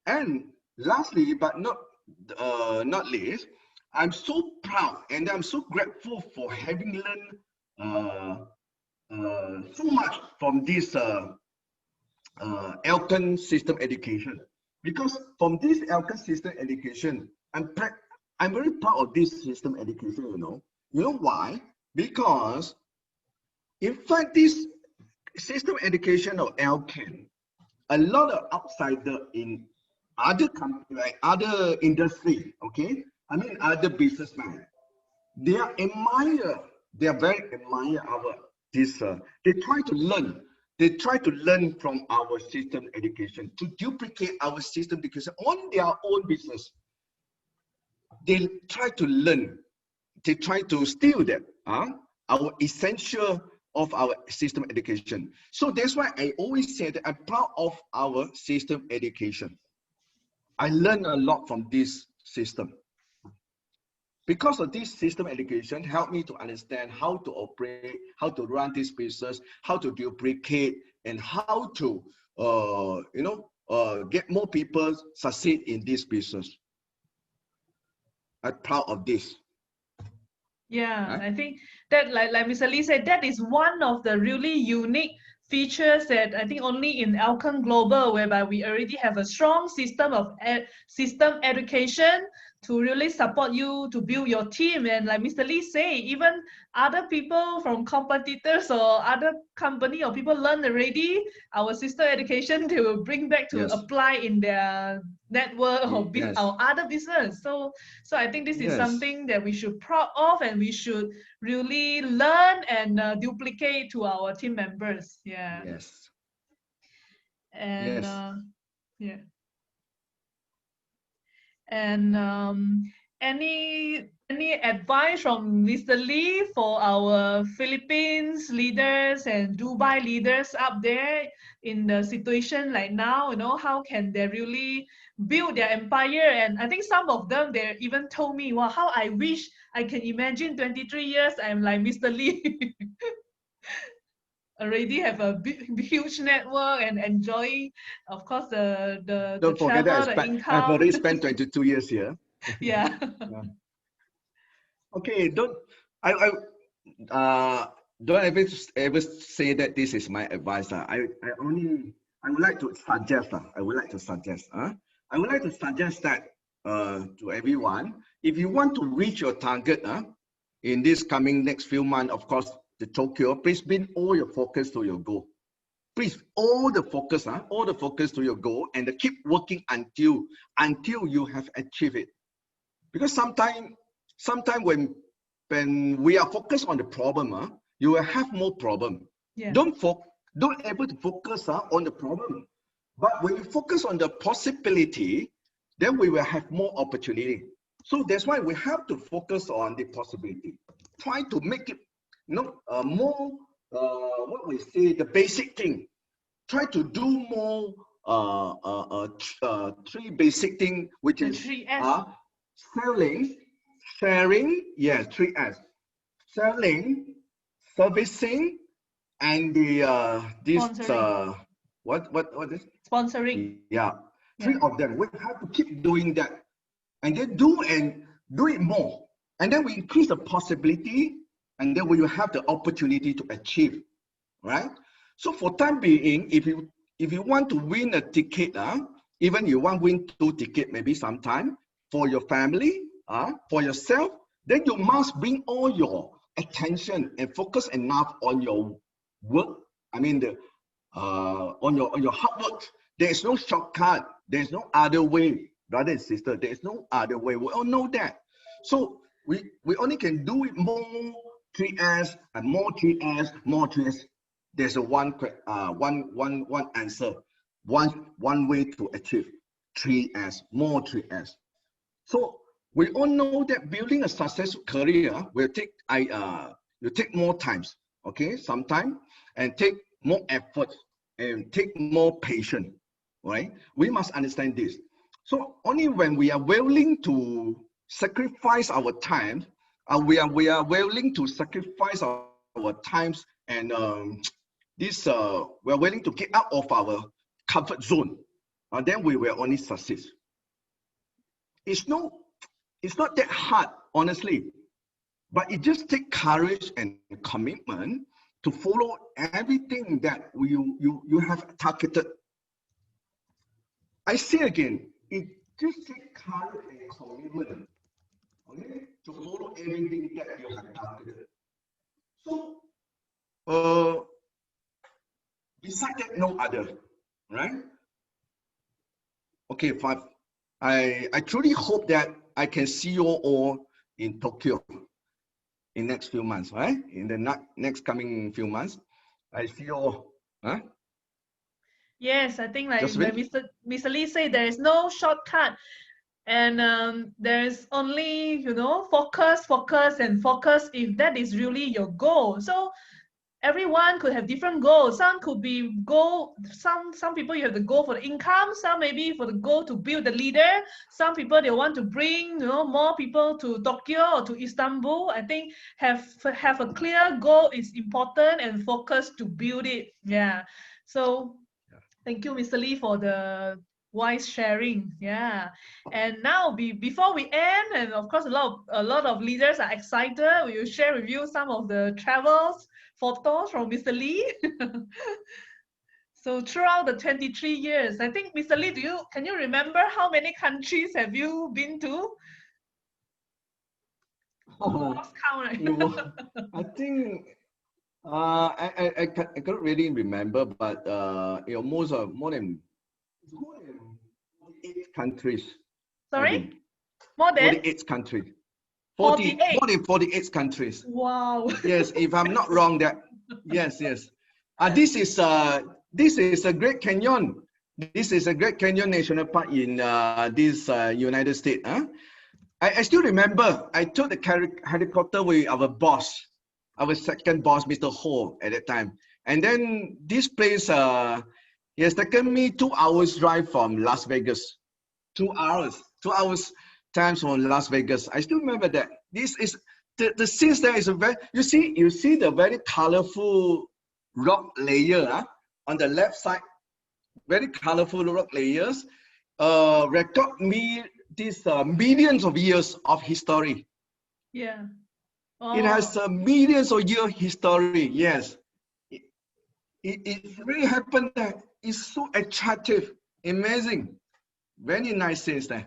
And lastly, but not least, I'm so proud and I'm so grateful for having learned so much from this Elken system education. Because from this Elken system education, I'm very proud of this system education. You know why? Because in fact, this system education of Elken, a lot of outsider in other company, like other industry, okay, I mean other businessmen, they are very admire our this. They try to learn. They try to learn from our system education, to duplicate our system education on their own business. They try to learn. They try to steal that, our essential of our system education. So that's why I always say that I'm proud of our system education. I learned a lot from this system. Because of this system education helped me to understand how to operate, how to run this business, how to duplicate, and how to get more people succeed in this business. I'm proud of this. Yeah, I think that, like Mr. Lee said, that is one of the really unique features that I think only in Elken Global, whereby we already have a strong system of system education to really support you to build your team. And like Mr. Lee say, even other people from competitors or other company or people learn already our system education, they will bring back to apply in their network or our other business. So I think this is something that we should proud of, and we should really learn and duplicate to our team members. Yeah. Yes. And yeah. And any advice from Mr. Lee for our Philippines leaders and Dubai leaders up there in the situation like now? How can they really build their empire? And I think some of them, they even told me, wow, how I wish I can imagine 23 years, I'm like Mr. Lee. Already have a huge network and enjoying, of course, the Don't forget travel, that the I've income. already spent 22 years here. Yeah. Yeah. Okay, don't ever say that this is my advice. I would like to suggest. I would like to suggest. I would like to suggest that to everyone, if you want to reach your target in this coming next few months, of course, the Tokyo, please bring all your focus to your goal. Please, all the focus to your goal, and keep working until you have achieved it. Because sometimes when we are focused on the problem, you will have more problem. Yeah. Don't able to focus on the problem. But when you focus on the possibility, then we will have more opportunity. So that's why we have to focus on the possibility. Try to make it more what we say, the basic thing. Try to do more three basic thing, which The is 3S. selling, sharing, yes, 3S. Selling, servicing, and the this Sponsoring. what is Sponsoring. yeah, three Yeah. of them. We have to keep doing that, and then do it more, and then we increase the possibility, and then we will have the opportunity to achieve, right? So for time being, if you want to win a ticket, even you want to win 2 tickets, maybe sometime for your family, for yourself, then you must bring all your attention and focus enough on your work. I mean on your hard work. There is no shortcut. There is no other way, brother and sister. There is no other way. We all know that. So we only can do it more 3S and more 3S, more 3S. There's a one answer, one way to achieve 3S, more 3S. So we all know that building a successful career will take more times, okay, sometime, and take more effort and take more patience, right? We must understand this. So only when we are willing to sacrifice our time, we are willing to sacrifice our times, and we are willing to get out of our comfort zone, then we will only succeed. It's not that hard, honestly, but it just takes courage and commitment to follow everything that you have targeted. I say again, it just takes courage and commitment, okay, to follow everything that you have targeted. So, beside that, no other, right? Okay, five. I truly hope that I can see you all in Tokyo in next few months, right? In the next coming few months, I see you all. Huh? Yes, I think like Josephine? Mr. Lee said, there is no shortcut. And there's only, focus, and focus if that is really your goal. So everyone could have different goals. Some could be some people you have the goal for the income, some maybe for the goal to build the leader, some people they want to bring more people to Tokyo or to Istanbul. I think have a clear goal is important, and focus to build it. Yeah. So thank you, Mr. Lee, for the wise sharing. Yeah. And now before we end, and of course a lot of leaders are excited, we will share with you some of the travels photos from Mr. Lee. So throughout the 23 years, I think, Mr. Lee, can you remember how many countries have you been to? Lost count, right? I think I can't really remember, but more than 48 countries. Sorry? More than 48 countries. 48. More than 48 countries. Wow. Yes, if I'm not wrong, that yes. This is a Great Canyon. This is a Great Canyon National Park in this United States. I still remember I took the helicopter with our boss, our second boss, Mr. Ho, at that time. And then this place, he has taken me 2 hours drive from Las Vegas. 2 hours. 2 hours. times from Las Vegas. I still remember that. This is the scenes there is a very, you see the very colorful rock layer on the left side, very colorful rock layers, record me these millions of years of history. Yeah. It has millions of year history. Yes, it really happened there. It's so attractive, amazing, very nice scenes there.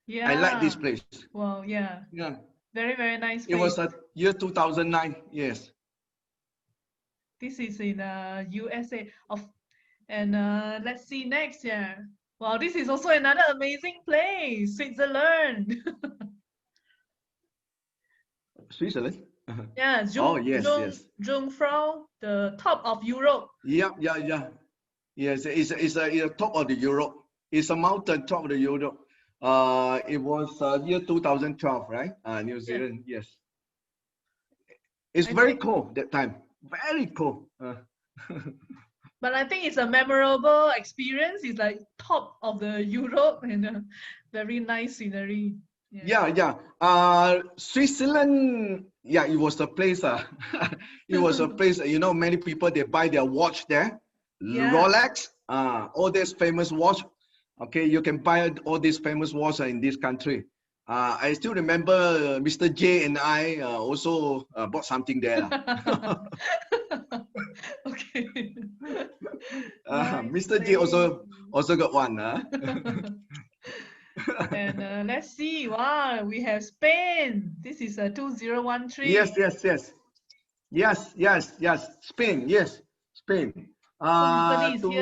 Yeah. I like this place. Wow. Yeah. Yeah. Very, very nice It place. was year 2009. Yes. This is in USA. And let's see next. Yeah. Wow, this is also another amazing place, Switzerland. Switzerland. Yeah, Oh yes, yes. Jungfrau, the top of Europe. Yeah. Yes, it's a top of the Europe. It's a mountain top of the Europe. It was year 2012, right? New Zealand. Yes. It's very cold that time. Very cold. But I think it's a memorable experience. It's like top of the Europe and very nice scenery. Yeah. Switzerland. Yeah, it was a place. It was a place. You know, many people they buy their watch there. Rolex. All these famous watch. Okay, you can buy all these famous watch in this country. I still remember Mr. J and I also bought something there. Okay. Mr. J also got one. And let's see. Wow, we have Spain. This is a 2013. Yes. Spain. Yes, Spain. 2013.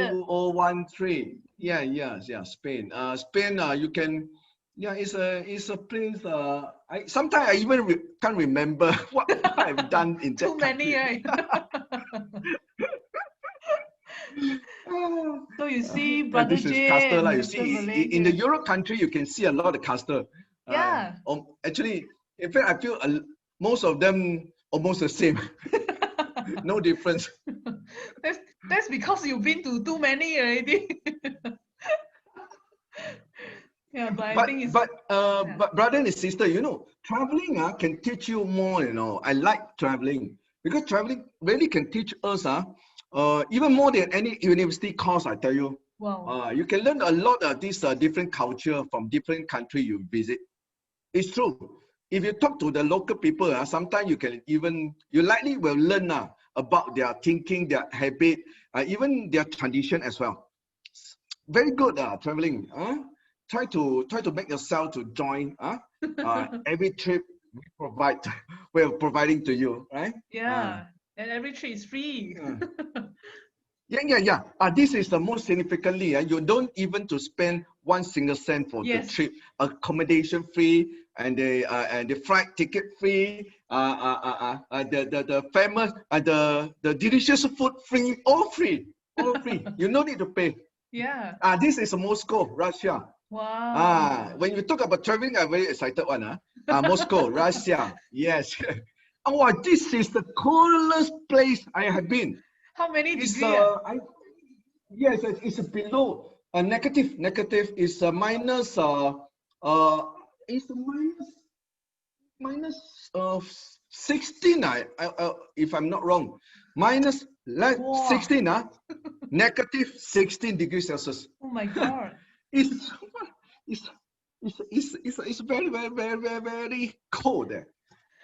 Yeah. Spain. Spain. You can. Yeah, it's a place. Sometimes I even can't remember what I've done in that. Too many, right? So you see, Brother this is J castle. and You Mr. see, Malay in the Europe country, you can see a lot of castle. Yeah. Actually, in fact, I feel most of them almost the same. No difference. That's because you've been to too many already. Yeah, but I think it's. But brother and sister, you know, traveling can teach you more. You know, I like traveling because traveling really can teach us even more than any university course. I tell you. Wow. You can learn a lot of these different culture from different country you visit. It's true. If you talk to the local people, sometimes you likely will learn about their thinking, their habit, even their tradition as well. Very good traveling. Try to make yourself to join every trip we're providing to you, right? Yeah, and every trip is free. Yeah. This is the most significantly. You don't even to spend one single cent for the trip. Accommodation free and the flight ticket free. The famous the delicious food free. All free. You no need to pay. Yeah. This is Moscow, Russia. Wow. When you talk about traveling, I'm very excited one. Moscow, Russia. Yes. Oh, this is the coolest place I have been. How many degrees? Yes, it's below negative. Negative is minus. It's minus 16. If I'm not wrong, minus 16. Negative 16 degrees Celsius. Oh my God. It's very, very, very, very, very cold there.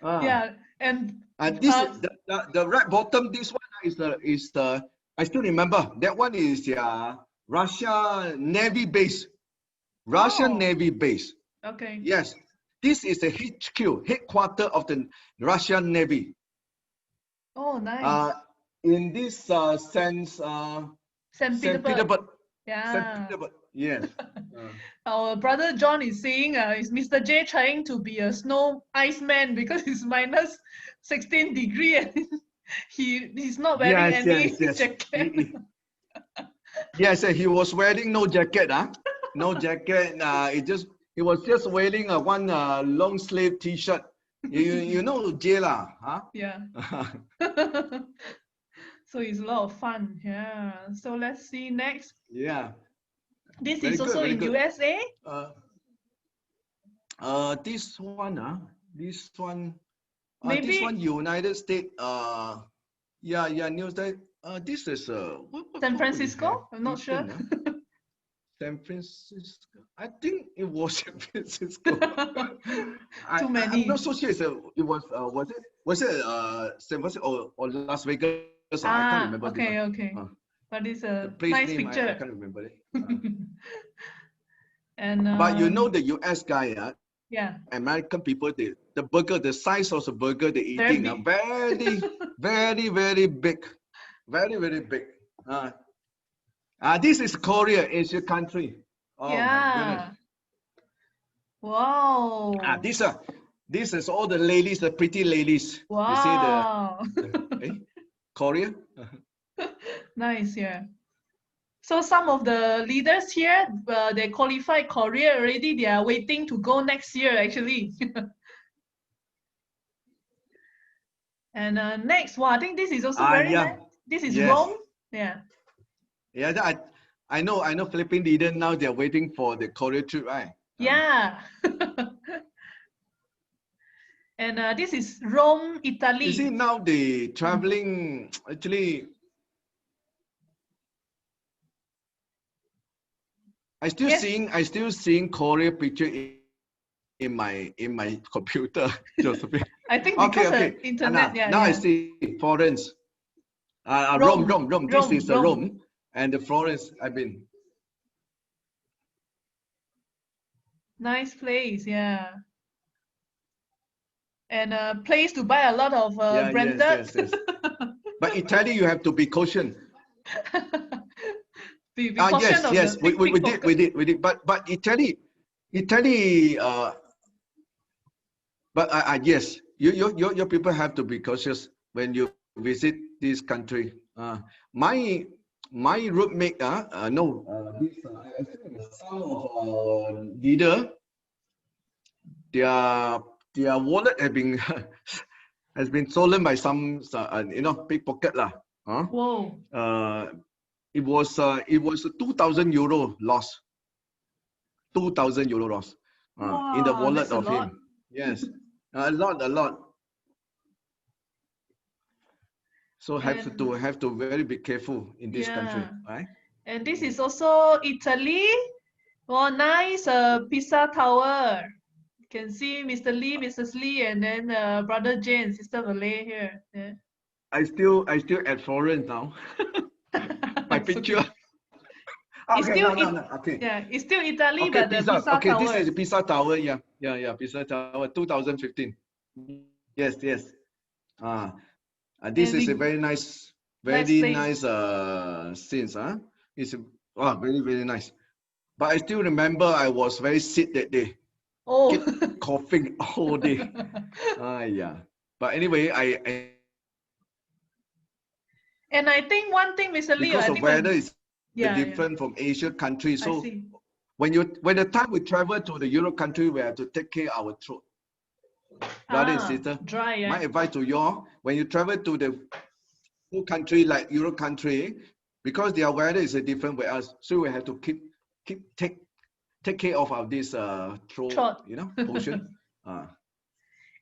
Yeah, and this the right bottom. This one is the I still remember that one is the Russia Navy base. Russian Navy base. Okay. Yes, this is the HQ headquarter of the Russian Navy. Oh, nice. In this sense, St. Petersburg. Yeah. St. Petersburg. Yes. Our brother John is saying, is Mr. J trying to be a snow iceman because it's minus 16 degrees and he's not wearing any jacket. Yes, he was wearing no jacket. No jacket. He was just wearing one long sleeve T-shirt. You know J lah, huh? Yeah. So it's a lot of fun. Yeah. So let's see next. Yeah. This is also in USA? This one, this one, Maybe this one, United States, yeah, news that, this is, San what we have? Francisco? I'm not sure. Ethan, San Francisco. I think it was San Francisco. Too I'm many. not so sure. It was it San Francisco or Las Vegas? I can't remember. Okay, okay. But it's The a place nice name, I picture. can't remember it. And But you know the US guy, yeah, American people, the burger, the size of the burger they're very eating, big. very big, very big. This is Korea, Asia country. Oh my goodness. Yeah. Wow. This is all the ladies, the pretty ladies. Wow. You see Korea. Nice, yeah. So some of the leaders here, they qualified Korea already. They are waiting to go next year, actually. And next, wow, I think this is also very Yeah. nice. This is Yes. Rome. Yeah. Yeah, I know Philippine leader now they're waiting for the Korea trip, right? Yeah. And this is Rome, Italy. You see now the traveling actually. I still seeing Korea picture in my computer, Josephine. I think because Okay. of internet. Now I see Florence. Rome. This is Rome and the Florence. I've been. Nice place, yeah. And a place to buy a lot of branded. Yes. But Italy, you have to be cautious. Be cautious of Yes. the We did. But Italy. But yes, your people have to be cautious when you visit this country. My roommate, I think some of our leader, their wallet has been stolen by some pickpocket lah. Whoa. It was a 2,000 euro loss. 2,000 euro loss in the wallet of him. Yes, a lot. So have to very be careful in this country, right? And this is also Italy. Oh, nice Pisa Tower. You can see Mr. Lee, Mrs. Lee, and then Brother Jane, Sister Malay here. Yeah. I still at Florence now. My picture. It's still Okay. Yeah, it's still Italy, Okay, but the Pisa Tower. This is the Pisa Tower. Yeah, Pisa Tower, 2015. Yes. This is a very nice scenes. It's very nice. But I still remember I was very sick that day. Oh. Keep coughing all day. Yeah. But anyway, And I think one thing, Mr. Lee, because the weather is different from Asia countries. So when the time we travel to the Europe country, we have to take care of our throat. Brother and sister, dry, yeah. My advice to you all, when you travel to the country like Europe country, because their weather is different with us, so we have to take care of our this throat, portion.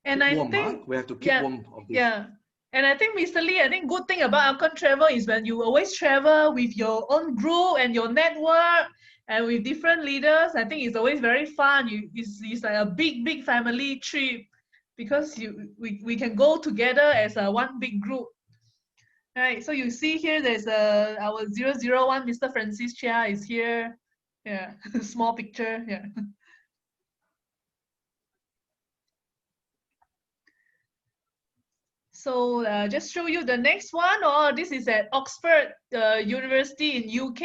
And I think we have to keep warm of this. Yeah. And I think, Mr. Lee, I think good thing about Elken travel is when you always travel with your own group and your network and with different leaders. I think it's always very fun. It's like a big family trip because we can go together as one big group. Right. So you see here, there's our 001, Mr. Francis Chia is here. Yeah, small picture. Yeah. So just show you the next one. Oh, this is at Oxford University in UK.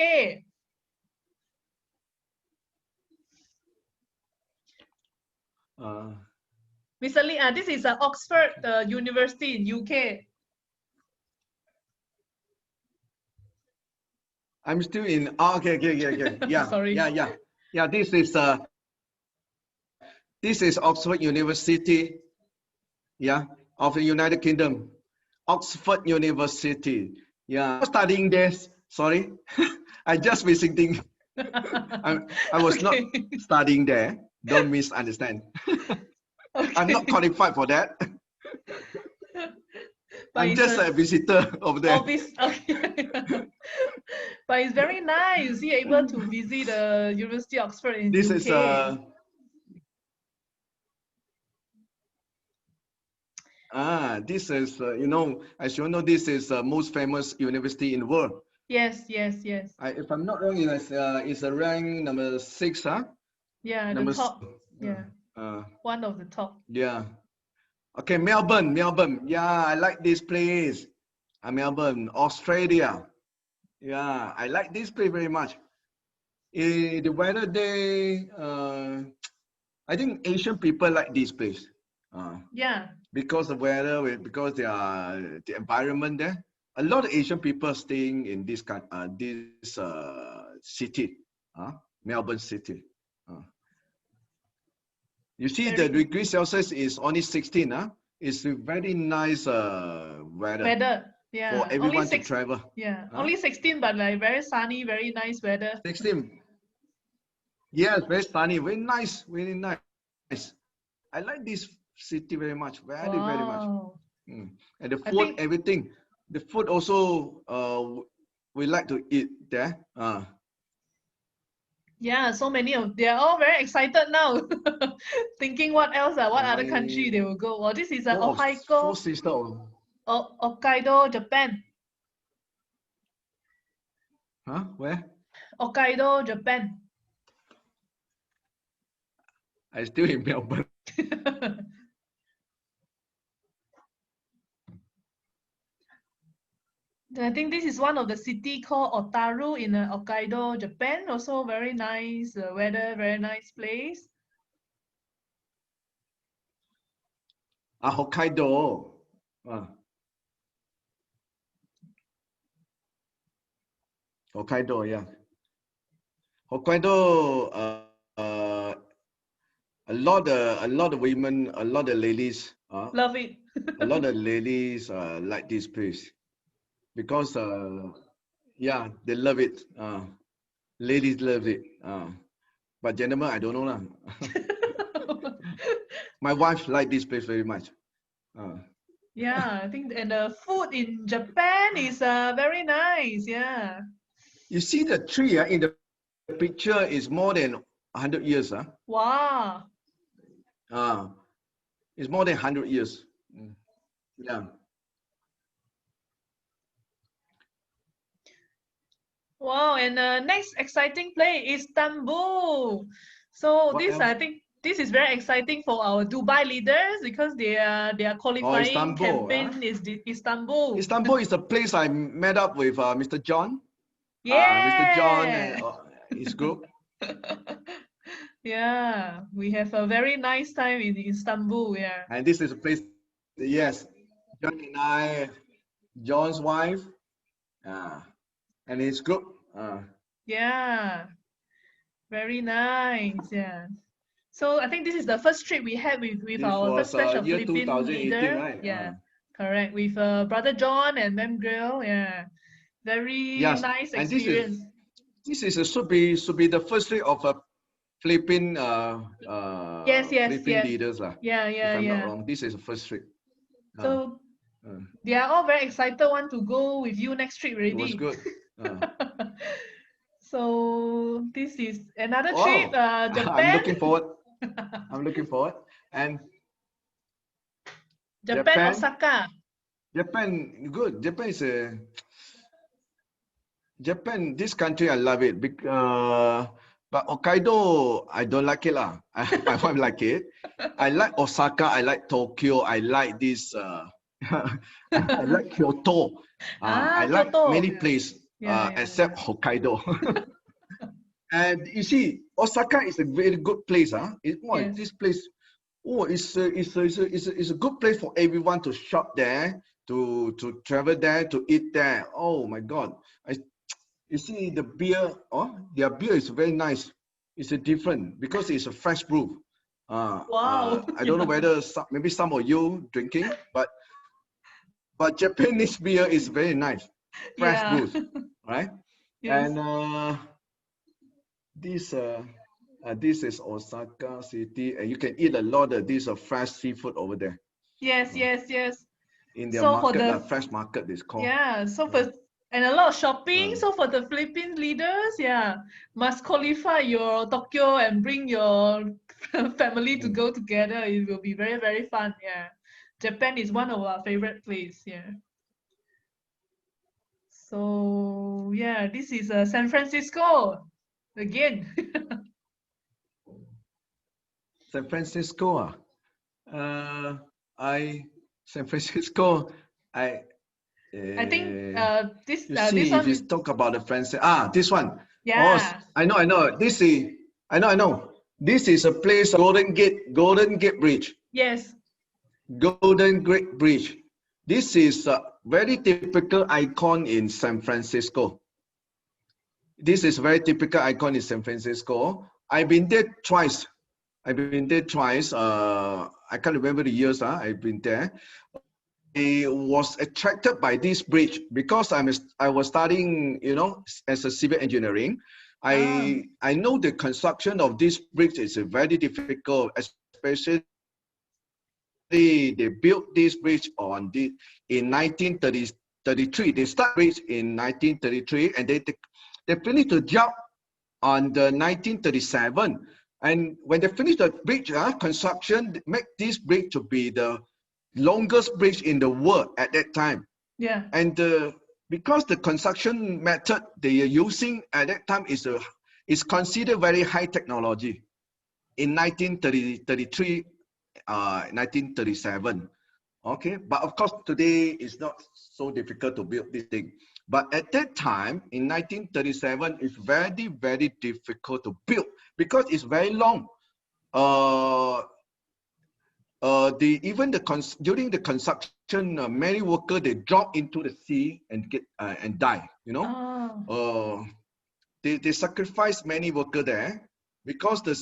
Mr. Lee, this is Oxford University in UK. I'm still in. Okay. Yeah. Sorry. Yeah. This is Oxford University. Yeah. Of the United Kingdom, Oxford University. Yeah, studying there. Sorry, I just visiting. I was not studying there. Don't misunderstand. Okay. I'm not qualified for that. But I'm it's just a visitor over there. obvious. Okay. But it's very nice. You're able to visit the University of Oxford in This UK. is this is you know, as you know, this is the most famous university in the world. Yes, yes, yes. If I'm not wrong, it's a rank number 6, huh? Yeah, Number the top. Yeah, uh, one of the top. yeah. Okay, Melbourne. Yeah, I like this place. Melbourne, Australia. Yeah, I like this place very much. The weather there, I think Asian people like this place. Yeah. Because the weather, because the environment there. A lot of Asian people staying in this city, Melbourne city. You see, the Very degree Celsius is only 16. It's a very nice weather weather. Yeah. for Only everyone to 6. travel. Yeah. Huh? Only 16, but like very sunny, very nice weather. 16. Yes, very sunny, very nice, very nice. I like this city very much, very much. Wow. And the I food, think everything. The food also, we like to eat there. yeah, so many of they are all very excited now. Thinking what else, what other country they will go. Well, this is Four Ohio, sisters. Hokkaido, Japan. Huh? Where? Hokkaido, Japan. I still in Melbourne. I think this is one of the city called Otaru in Hokkaido, Japan. Also very nice weather, very nice place. Hokkaido. Hokkaido, yeah. Hokkaido, a lot of women, a lot of ladies, Love it. a lot of ladies like this place because yeah, they love it. Ladies love it. But gentlemen, I don't know lah. My wife like this place very much. Yeah, I think and the food in Japan is very nice. Yeah. You see the tree in the picture is more than 100 years. Wow. It's more than 100 years. Yeah. Wow, and next exciting play is Istanbul. So What this else? I think this is very exciting for our Dubai leaders because their qualifying Istanbul, campaign is Istanbul. Istanbul is the place I met up with Mr. John. Mr. John Yeah. and his group. Yeah, we have a very nice time in Istanbul. Yeah. And this is a place, yes, John and I, John's wife, and his group. Yeah. Very nice. Yeah. So I think this is the first trip we had with This our was first batch of year Philippine 2018, leader. right? Yeah, correct. With Brother John and Mem Grill. Yeah, very Yes, nice and experience. this is should be the first trip of a Philippine Yes, Philippine yes. leaders Yeah, if I'm not wrong. This is the first trip. So they are all very excited want to go with you next trip It was already. good. So this is another Wow. trip, Japan. I'm looking forward. I'm looking forward. And Japan, Osaka. Japan, good. Japan, this country, I love it. But Hokkaido, I don't like it lah. My wife like it. I like Osaka. I like Tokyo. I like this. I like Kyoto. I like Kyoto. many places except Hokkaido. And you see, Osaka is a very good place. Yes. This place, it's a good place for everyone to shop there, to travel there, to eat there. Oh my God! You see the beer. Their beer is very nice. It's a different because it's a fresh brew. Wow. I don't know whether maybe some of you drinking, but Japanese beer is very nice, fresh brews, right? Yes. And this This is Osaka City, and you can eat a lot of this fresh seafood over there. Yes, yes, yes. In their So for market, the fresh market is called. yeah, so for and a lot of shopping. Uh. So for the Philippine leaders, yeah, must qualify your Tokyo and bring your family to go together. It will be very, very fun. Yeah, Japan is one of our favorite place. Yeah. So yeah, this is San Francisco again. San Francisco, San Francisco, I. I think this You this see, if one you is talk about the French, this one. yeah. I know. I know. This is a place, Golden Gate Bridge. Yes. Golden Gate Bridge. This is a very typical icon in San Francisco. This is very typical icon in San Francisco. I've been there twice. I can't remember the years. I've been there. I was attracted by this bridge because I was studying, as a civil engineering. I know the construction of this bridge is very difficult, especially they built this bridge in 1933. They started bridge in 1933, and they finished the job on the 1937. And when they finished the bridge construction, they make this bridge to be the longest bridge in the world at that time. Yeah. And because the construction method they are using at that time is considered very high technology in 1933, 1937. Okay, but of course today it's not so difficult to build this thing. But at that time in 1937, it's very, very difficult to build because it's very long. During the construction, many workers they drop into the sea and die. They sacrifice many workers there because the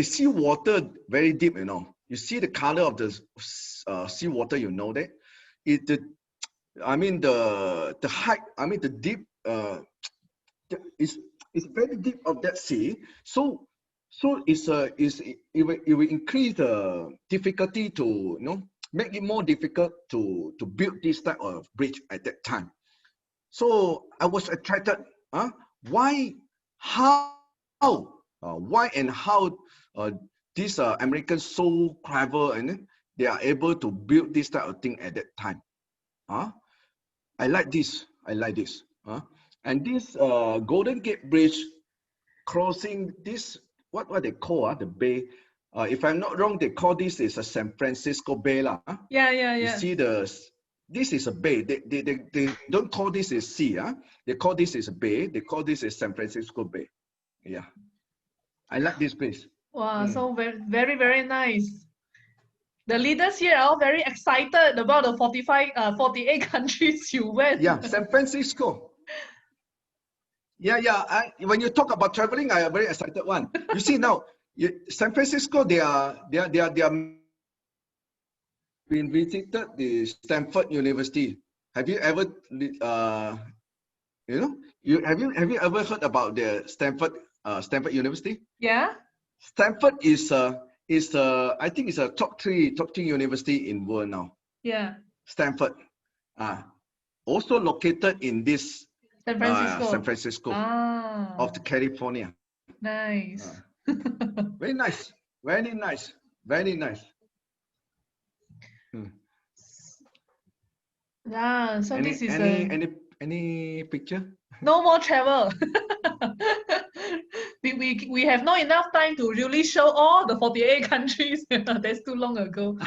sea water very deep. You see the color of the sea water. You know that the height. The deep. It's very deep of that sea. So it will increase the difficulty to make it more difficult to build this type of bridge at that time. So I was attracted. Why and how these Americans so clever and they are able to build this type of thing at that time. I like this. And this Golden Gate Bridge crossing this, what they call the bay. If I'm not wrong, they call this is a San Francisco Bay. Yeah. You see this is a bay. They don't call this a sea. They call this is a bay. They call this a San Francisco Bay. Yeah. I like this place. Wow, so very, very, very nice. The leaders here are all very excited about the 48 countries you went. Yeah, San Francisco. Yeah. When you talk about traveling, I am very excited one. You see now, San Francisco, they are been visited the Stanford University. Have you ever have you ever heard about the Stanford University? Yeah. Stanford is I think it's a top three university in world now. Yeah. Stanford, also located in this San Francisco. Of the California. Nice. Very nice. Very nice. Very nice. Yeah. So this is any picture? No more travel. we have not enough time to really show all the 48 countries. That's too long ago.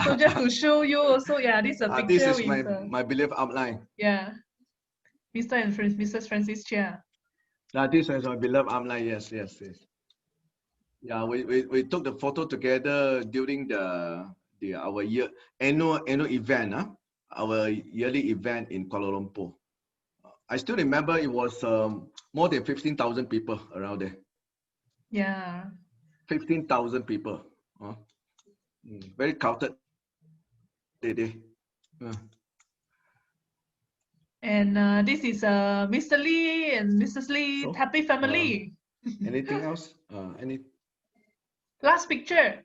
So just to show you also, yeah, this is a picture. This is my beloved upline. Yeah. Mr. and Mrs. Francis Chia. This is my beloved upline. Yes. Yeah, we took the photo together during our annual event, our yearly event in Kuala Lumpur. I still remember it was more than 15,000 people around there. Yeah. 15,000 people. Very crowded day. And this is Mr. Lee and Mrs. Lee, happy family. Anything else? Any? Last picture.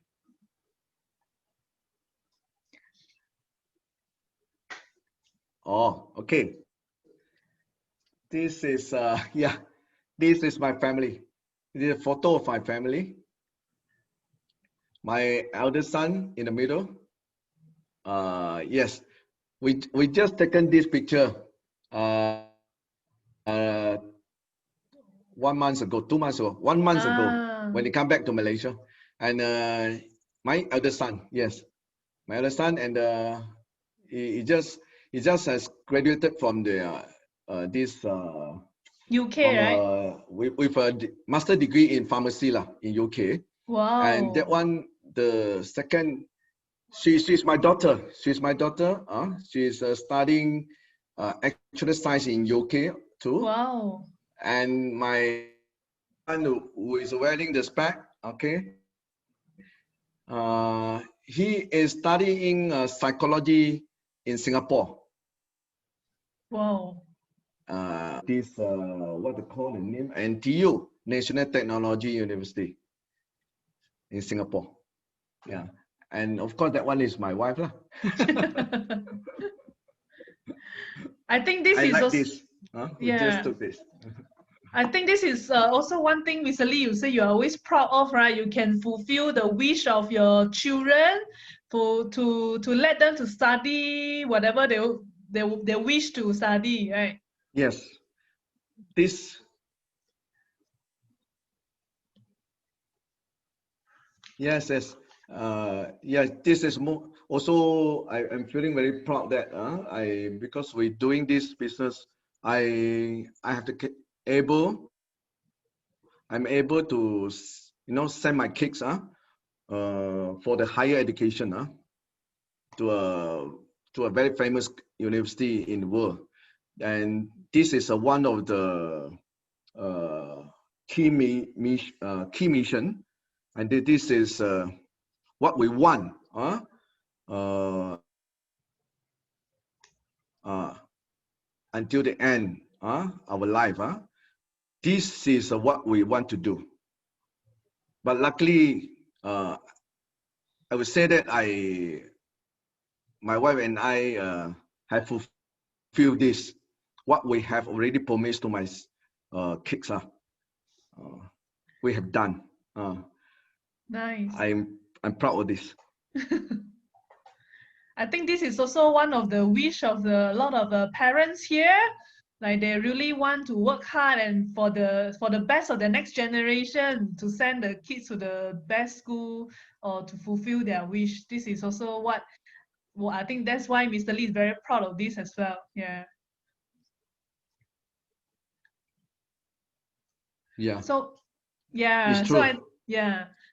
Oh, okay. This is yeah. This is my family. This is a photo of my family. My eldest son in the middle. Yes, we just taken this picture. Uh, 1 month ago, 2 months ago, 1 month ago, when he come back to Malaysia, and my eldest son, yes, my eldest son, and he just has graduated from the this UK, from right? with a master degree in pharmacy lah in UK, and that Wow. one the second. She's my daughter. She's my daughter. She's studying actual science in UK too. Wow. And my son who is wearing the spec, okay, he is studying psychology in Singapore. Wow. This what they call the name? NTU, National Technology University in Singapore. Yeah, and of course that one is my wife lah. I think this I is like also, this. We yeah. just took this. I think this is also one thing, Mr. Lee, you say you're always proud of, right? You can fulfill the wish of your children to let them to study whatever they wish to study, right? Yes, this. Yes, yes. Yeah, this is more. Also, I'm feeling very proud that because we're doing this business, I have to I'm able to send my kids for the higher education to a very famous university in the world, and this is one of the key mission, and this is what we want uh, until the end our life. This is what we want to do. But luckily, I would say that my wife and I have fulfilled this, what we have already promised to my kids. We have done. Nice. I'm proud of this. I think this is also one of the wish of a lot of the parents here. Like they really want to work hard and for the best of the next generation, to send the kids to the best school or to fulfill their wish. This is also well, I think that's why Mr. Lee is very proud of this as well. Yeah. Yeah. So yeah, It's so true.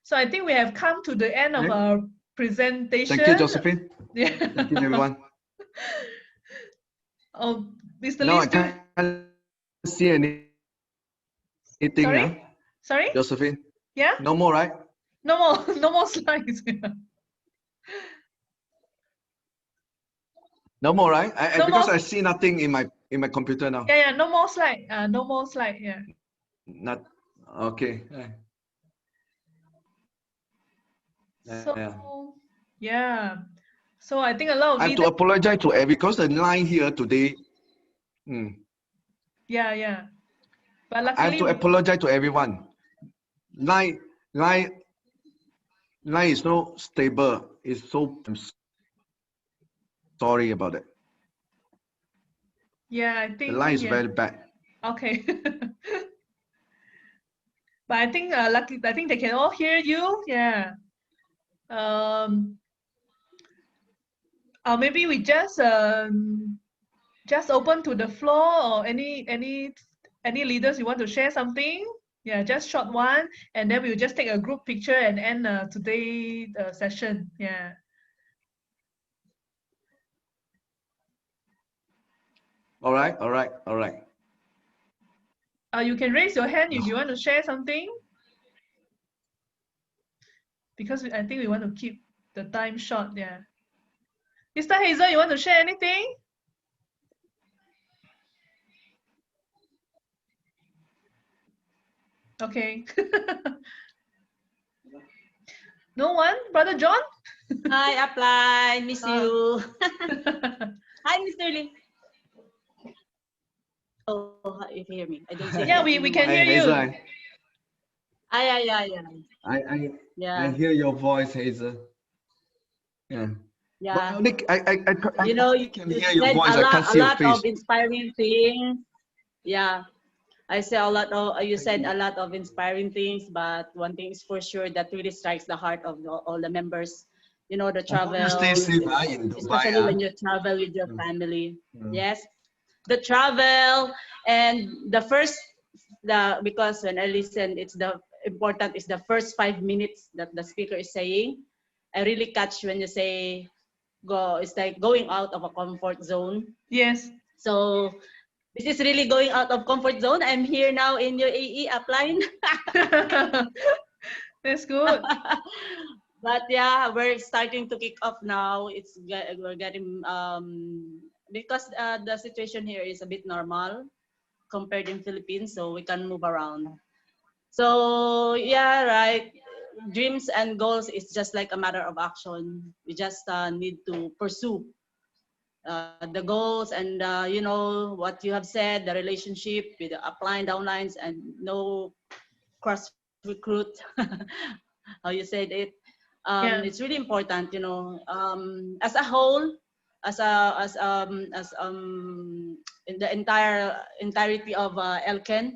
so I think we have come to the end of our presentation. Thank you, Josephine. Yeah. Thank you, everyone. Oh, Mr. No, Lee I still. can't see anything. Sorry? Sorry? Josephine? Yeah? No more, right? No more, no more slides. No more, right? No because more. I see nothing in my computer now. Yeah, no more slide. No more slide. Yeah. Not okay. So yeah. So I think a lot of I have to leaders. apologize to every because the line here today. Yeah. But I have luckily to apologize to everyone. Line is not stable. It's so. I'm sorry about it. yeah, I think The line is very bad. Okay. But I think lucky. I think they can all hear you. Yeah. Or maybe we just open to the floor, or any leaders you want to share something. Yeah, just short one, and then we'll just take a group picture and end today's session. Yeah. All right. You can raise your hand if you want to share something, because I think we want to keep the time short. Yeah. Mr. Hazel, you want to share anything? Okay. No one? Brother John? Hi, Upline. Miss you. Hi, Mr. Lee. Oh, you can hear me. I don't see Yeah, anything we can anymore. hear you. Hazel, Yeah. I Yeah. hear your voice, Hazel. Yeah. But Yeah. I You know, only you can hear your said voice. I can't a see your lot face. of inspiring things. Yeah. I say a lot of, you said a lot of inspiring things, but one thing is for sure that really strikes the heart of all the members. You know, the I hope you stay travels, safe in Dubai. especially when you travel with your Mm. family. Mm. Yes. The travel and because when I listen, it's the important is the first 5 minutes that the speaker is saying. I really catch when you say it's like going out of a comfort zone. Yes. So this is really going out of comfort zone. I'm here now in your AE upline. That's good. But yeah, we're starting to kick off now. We're getting because the situation here is a bit normal compared in Philippines, so we can move around. So yeah, right. Dreams and goals is just like a matter of action. We just need to pursue the goals and you know what you have said, the relationship with the upline, downlines, and no cross recruit. How you said it. Yeah. It's really important, you know, as a whole, in the entirety of Elken,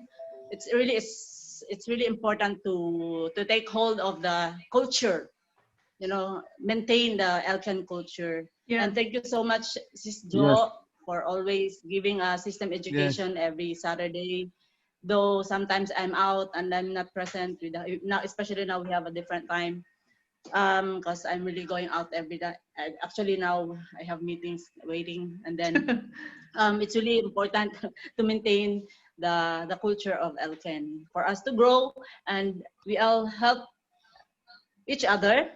it's really important to take hold of the culture, you know, maintain the Elken culture. Yeah. And thank you so much, Sis Yes. Jo, for always giving a system education every Saturday. Though sometimes I'm out and I'm not present with now, especially now we have a different time. Because I'm really going out every day. Actually now I have meetings waiting, and then it's really important to maintain the culture of Elken for us to grow, and we all help each other.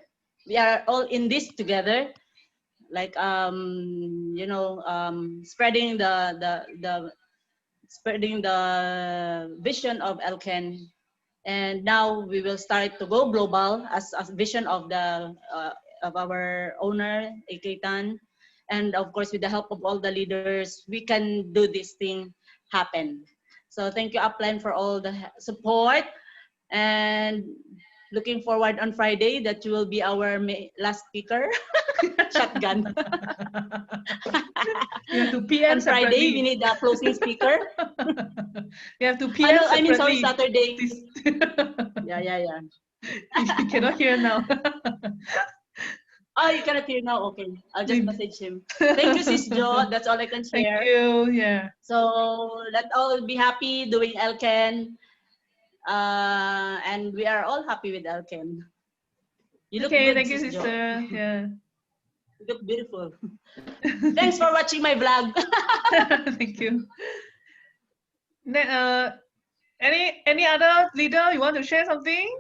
We are all in this together, like you know, spreading the vision of Elken. And now we will start to go global as a vision of our owner Tan, and of course with the help of all the leaders we can do this thing happen. So thank you Upline for all the support, and looking forward on Friday that you will be our last speaker. Shotgun. You have to PM On Friday separately. we need a closing speaker. You have to PM No, I mean sorry, separately. Saturday. Yeah. You cannot hear now. Oh, you cannot hear now? Okay. I'll just message him. Thank you, Sis Jo. That's all I can Thank share. you. Yeah. So let's all be happy doing Elken. And we are all happy with Elken. You look Okay, good, thank you, Sis Jo. sister. Yeah. You look beautiful. Thanks for watching my vlog. Thank you. Any other leader you want to share something?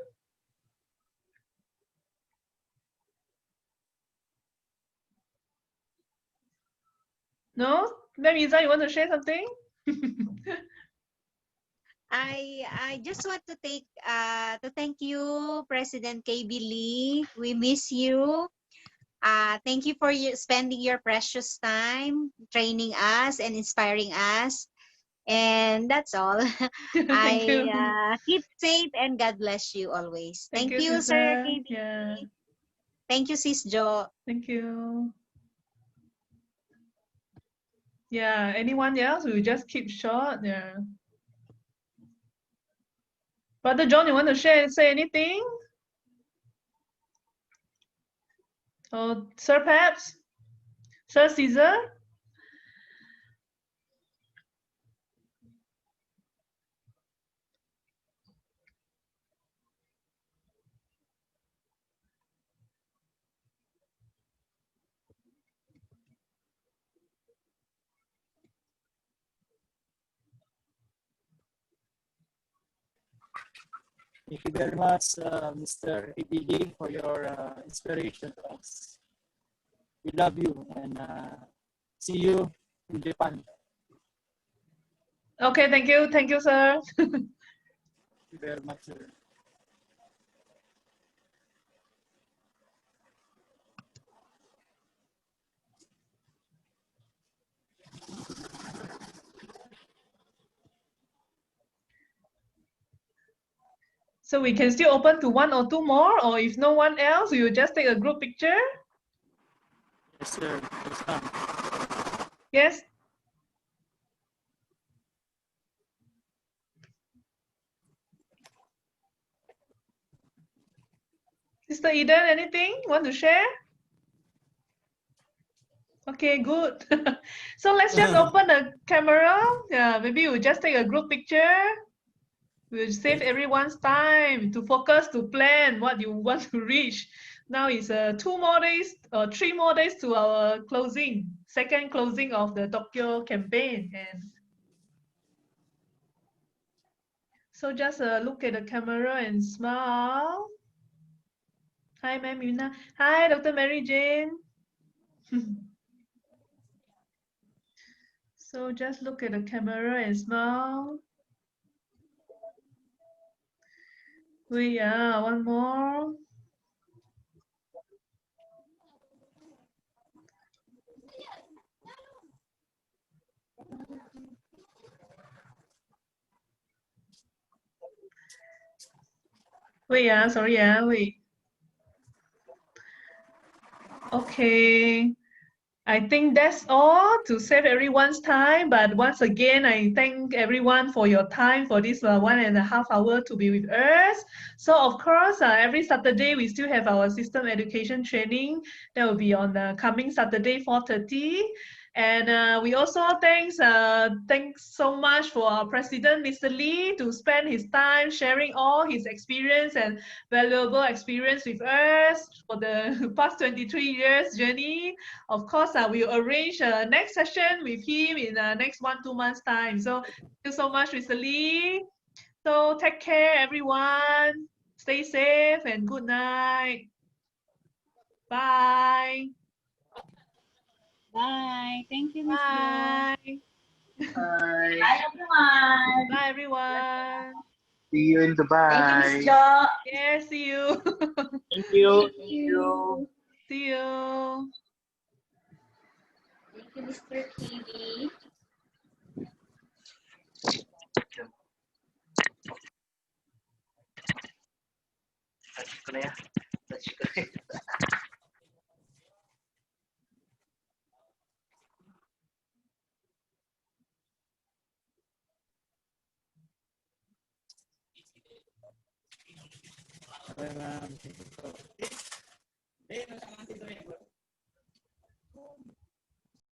No? Ma'am Iza, you want to share something? I just want to thank you, President KB Lee. We miss you. Thank you for spending your precious time training us and inspiring us. And that's all. Thank you. Keep safe and God bless you always. Thank Thank you, you, Sir sister. KB. Yeah. Thank you, Sis Jo. Thank you. Yeah. Anyone else? We just keep short. Yeah. Brother John, you want to say anything? Or Sir perhaps? Sir Caesar? Thank you very much, Mr. ABD, for your inspiration to us. We love you and see you in Japan. Okay, thank you. Thank you, sir. you very much, sir. So we can still open to one or two more, or if no one else, we will just take a group picture. Yes, sir. Yes, ma'am. Yes. Sister Eden, anything want to share? Okay, good. So let's just open the camera. Yeah, maybe we'll just take a group picture. We'll save everyone's time to focus, to plan what you want to reach. Now is 2 more days or 3 more days to our closing, second closing of the Tokyo campaign. And so just look at the camera and smile. Hi, Ma'am Yuna. Hi, Dr. Mary Jane. So just look at the camera and smile. One more. Sorry, wait. Okay. I think that's all to save everyone's time. But once again, I thank everyone for your time for this 1.5 hours to be with us. So of course, every Saturday we still have our system education training. That will be on the coming Saturday, 4:30. And we also thanks so much for our president, Mr. Lee, to spend his time sharing all his experience and valuable experience with us for the past 23 years journey. Of course, we'll arrange next session with him in the next 1-2 months time. So thank you so much, Mr. Lee. So take care, everyone. Stay safe and good night. Bye. Bye. Thank you, Miss Jo. Bye. Bye, everyone. Bye, everyone. See you in Dubai. Thank you, Miss Jo. Yeah, see you. Thank you. Thank you. See you. Thank you, Mr. KB. Touch ko na yan. Touch ko na yan. Bye, ma'am. Thank you.